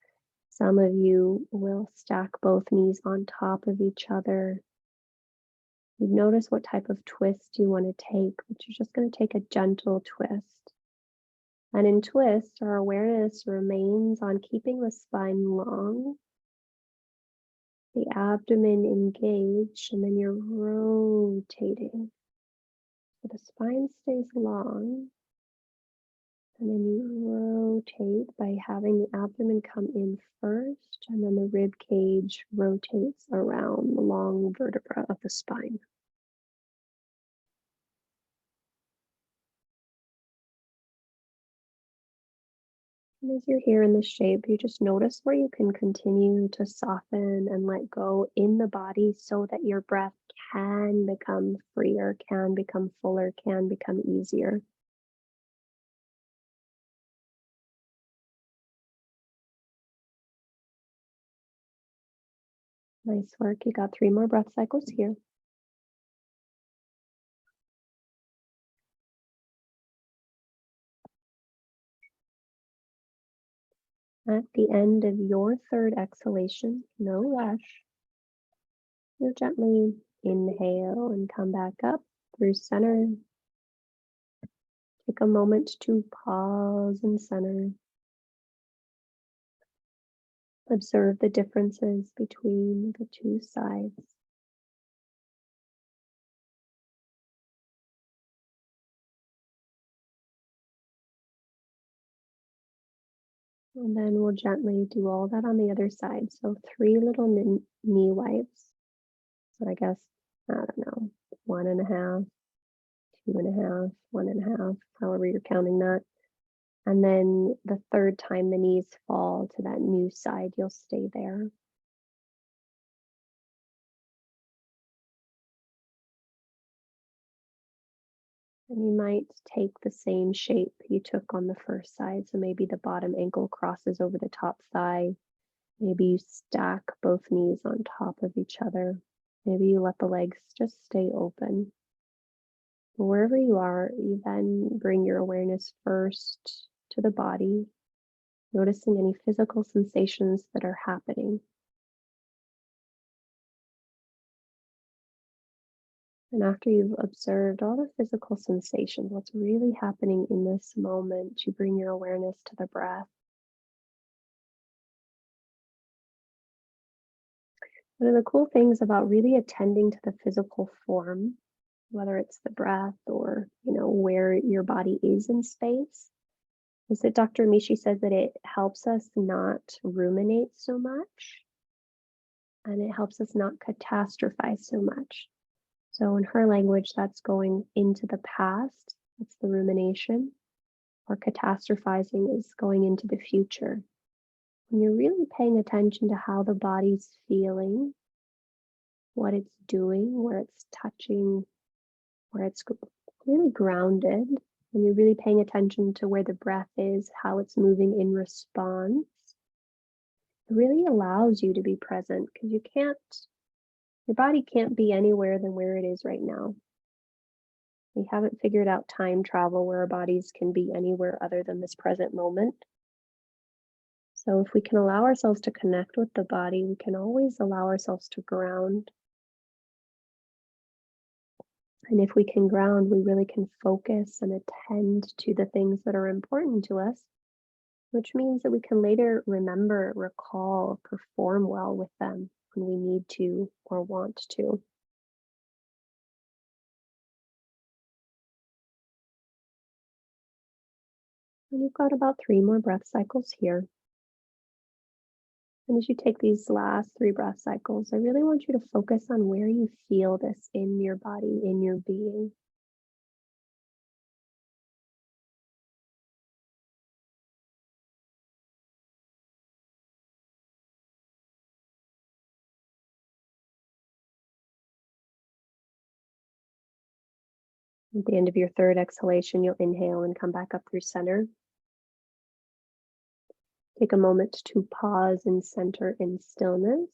Some of you will stack both knees on top of each other. You notice what type of twist you want to take, but you're just going to take a gentle twist. And in twist, our awareness remains on keeping the spine long, the abdomen engaged, and then you're rotating. So the spine stays long, and then you rotate by having the abdomen come in first, and then the rib cage rotates around the long vertebra of the spine. And as you're here in this shape, you just notice where you can continue to soften and let go in the body so that your breath can become freer, can become fuller, can become easier. Nice work. You got 3 more breath cycles here. At the end of your third exhalation, no rush, you gently inhale and come back up through center. Take a moment to pause in center. Observe the differences between the 2 sides. And then we'll gently do all that on the other side. So 3 little knee wipes. So I guess, I don't know, 1.5, 2.5, 1.5, however you're counting that. And then the third time the knees fall to that new side, you'll stay there. And you might take the same shape you took on the first side. So maybe the bottom ankle crosses over the top thigh. Maybe you stack both knees on top of each other. Maybe you let the legs just stay open. Wherever you are, you then bring your awareness first to the body, noticing any physical sensations that are happening. And after you've observed all the physical sensations, what's really happening in this moment, you bring your awareness to the breath. One of the cool things about really attending to the physical form whether it's the breath or, where your body is in space, is that Dr. Amishi says that it helps us not ruminate so much and it helps us not catastrophize so much. So in her language, that's going into the past, that's the rumination, or catastrophizing is going into the future. When you're really paying attention to how the body's feeling, what it's doing, where it's touching, where it's really grounded, and you're really paying attention to where the breath is, how it's moving in response, it really allows you to be present because your body can't be anywhere than where it is right now. We haven't figured out time travel where our bodies can be anywhere other than this present moment. So if we can allow ourselves to connect with the body, we can always allow ourselves to ground. And if we can ground, we really can focus and attend to the things that are important to us, which means that we can later remember, recall, perform well with them when we need to or want to. And you've got about 3 more breath cycles here. And as you take these last 3 breath cycles, I really want you to focus on where you feel this in your body, in your being. At the end of your 3rd exhalation, you'll inhale and come back up through center. Take a moment to pause and center in stillness.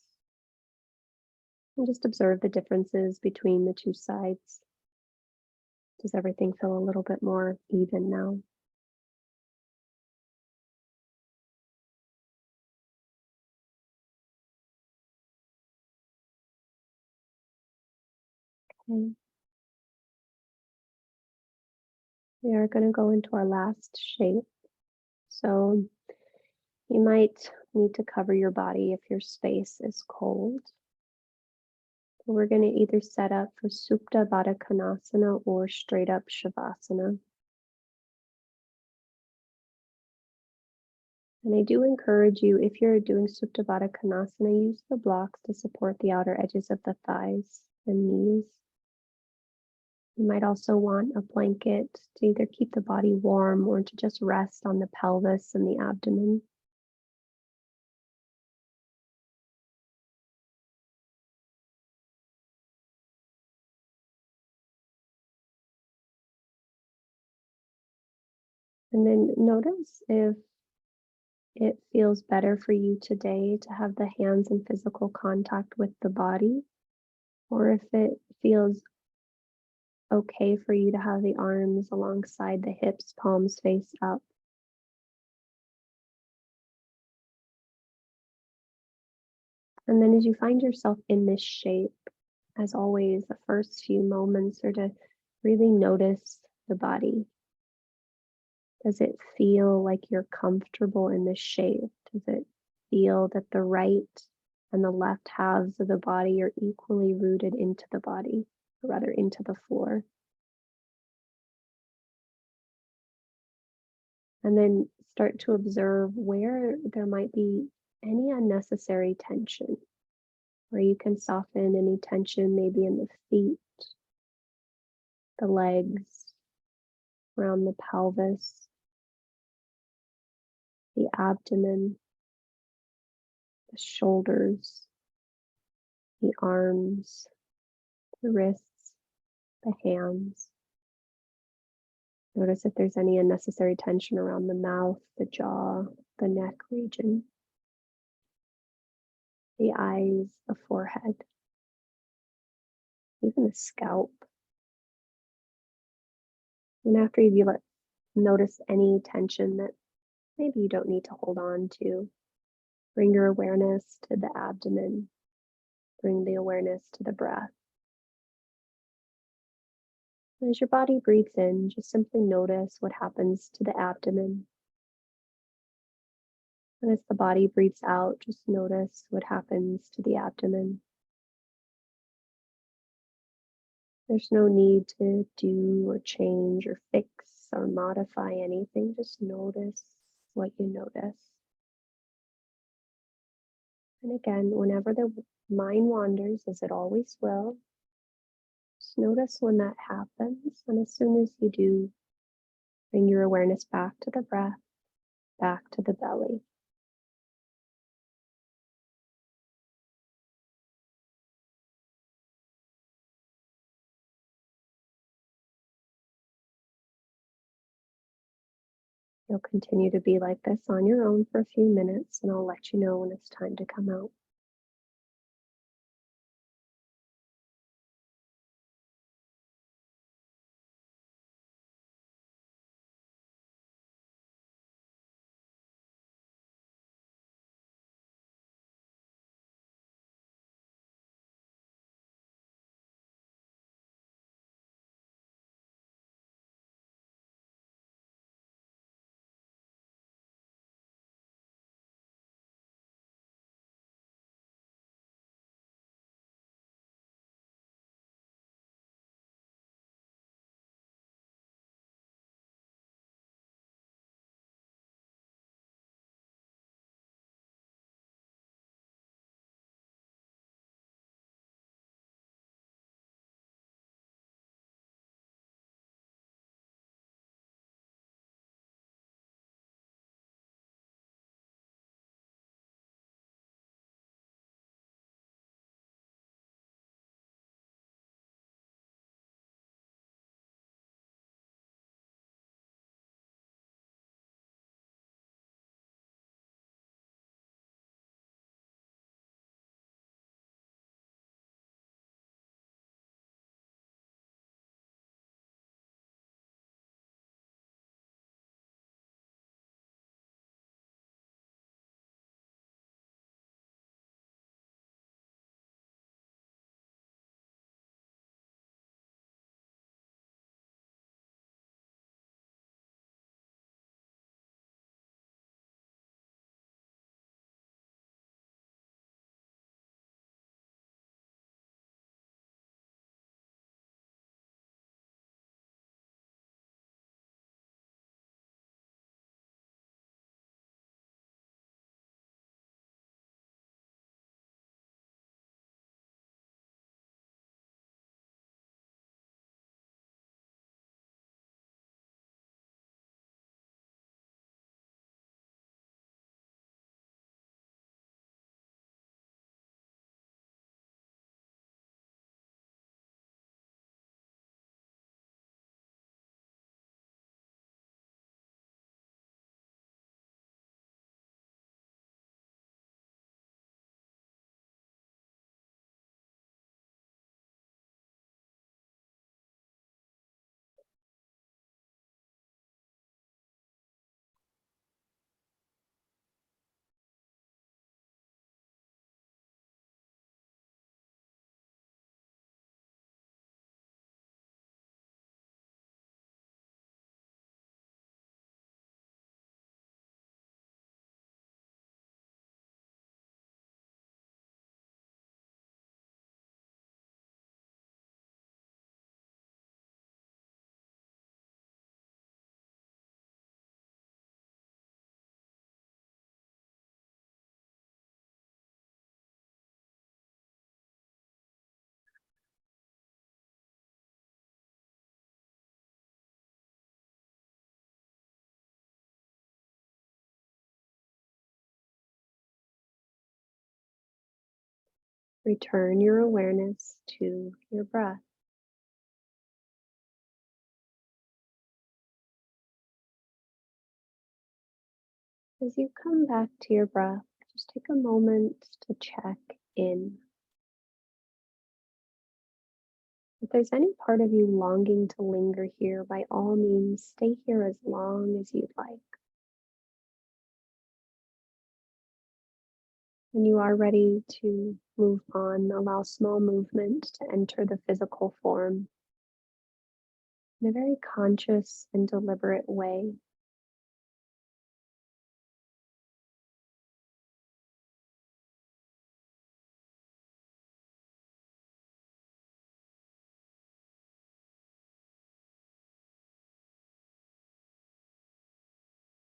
And just observe the differences between the 2 sides. Does everything feel a little bit more even now? Okay. We are going to go into our last shape. So you might need to cover your body if your space is cold. So we're going to either set up for Supta Baddha Konasana or straight up Shavasana. And I do encourage you, if you're doing Supta Baddha Konasana, use the blocks to support the outer edges of the thighs and knees. You might also want a blanket to either keep the body warm or to just rest on the pelvis and the abdomen. And then notice if it feels better for you today to have the hands in physical contact with the body, or if it feels okay for you to have the arms alongside the hips, palms face up. And then as you find yourself in this shape, as always, the first few moments are to really notice the body. Does it feel like you're comfortable in this shape? Does it feel that the right and the left halves of the body are equally rooted into the body, or rather into the floor? And then start to observe where there might be any unnecessary tension, where you can soften any tension maybe in the feet, the legs, around the pelvis, the abdomen, the shoulders, the arms, the wrists, the hands. Notice if there's any unnecessary tension around the mouth, the jaw, the neck region, the eyes, the forehead, even the scalp. And after you notice any tension that maybe you don't need to hold on to, bring your awareness to the abdomen, bring the awareness to the breath. As your body breathes in, just simply notice what happens to the abdomen. And as the body breathes out, just notice what happens to the abdomen. There's no need to do or change or fix or modify anything. Just notice what you notice. And again, whenever the mind wanders, as it always will, just notice when that happens. And as soon as you do, bring your awareness back to the breath, back to the belly. You'll continue to be like this on your own for a few minutes, and I'll let you know when it's time to come out. Return your awareness to your breath. As you come back to your breath, just take a moment to check in. If there's any part of you longing to linger here, by all means, stay here as long as you'd like. When you are ready to move on, allow small movement to enter the physical form in a very conscious and deliberate way.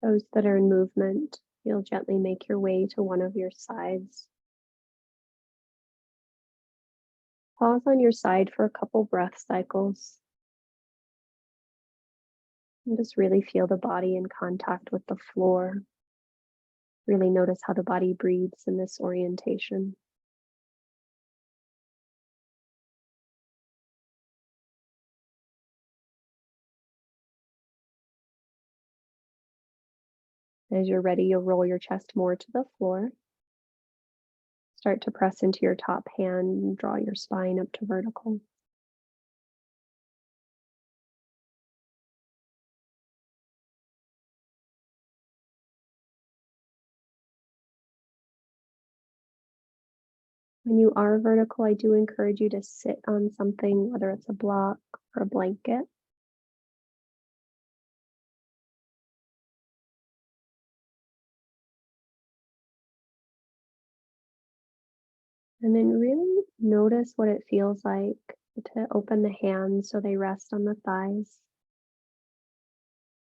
Those that are in movement, you'll gently make your way to one of your sides. Pause on your side for a couple breath cycles. And just really feel the body in contact with the floor. Really notice how the body breathes in this orientation. As you're ready, you'll roll your chest more to the floor. Start to press into your top hand and draw your spine up to vertical. When you are vertical, I do encourage you to sit on something, whether it's a block or a blanket. And then really notice what it feels like to open the hands so they rest on the thighs.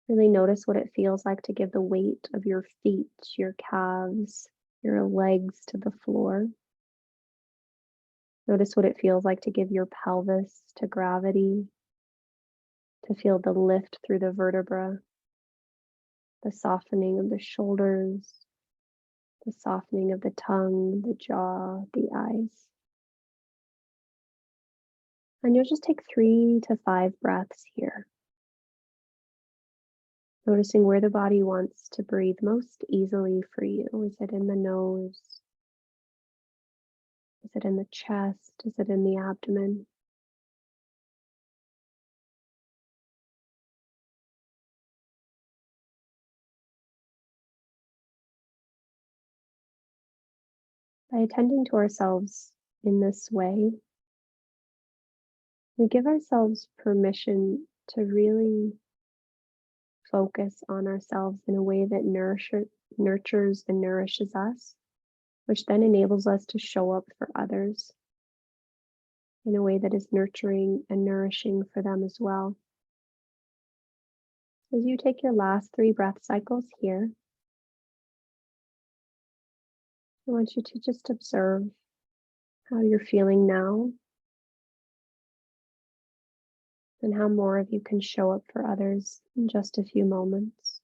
Really notice what it feels like to give the weight of your feet, your calves, your legs to the floor. Notice what it feels like to give your pelvis to gravity, to feel the lift through the vertebra, the softening of the shoulders, the softening of the tongue, the jaw, the eyes. And you'll just take 3 to 5 breaths here. Noticing where the body wants to breathe most easily for you. Is it in the nose? Is it in the chest? Is it in the abdomen? By attending to ourselves in this way, we give ourselves permission to really focus on ourselves in a way that nurtures and nourishes us, which then enables us to show up for others in a way that is nurturing and nourishing for them as well. As you take your last 3 breath cycles here, I want you to just observe how you're feeling now and how more of you can show up for others in just a few moments.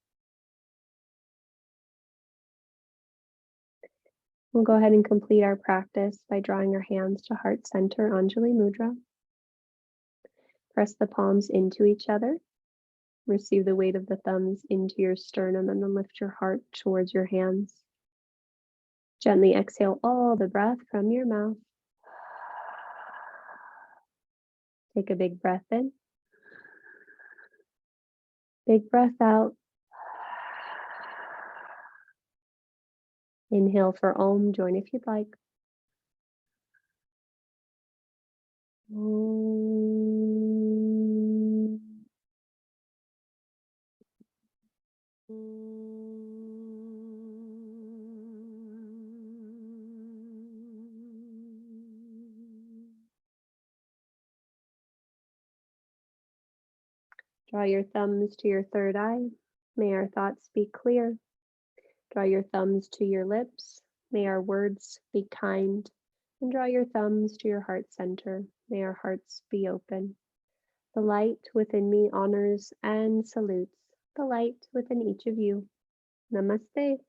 We'll go ahead and complete our practice by drawing our hands to heart center, Anjali Mudra. Press the palms into each other. Receive the weight of the thumbs into your sternum and then lift your heart towards your hands. Gently exhale all the breath from your mouth. Take a big breath in. Big breath out. Inhale for Om. Join if you'd like. Om. Draw your thumbs to your third eye. May our thoughts be clear. Draw your thumbs to your lips. May our words be kind. And draw your thumbs to your heart center. May our hearts be open. The light within me honors and salutes the light within each of you. Namaste.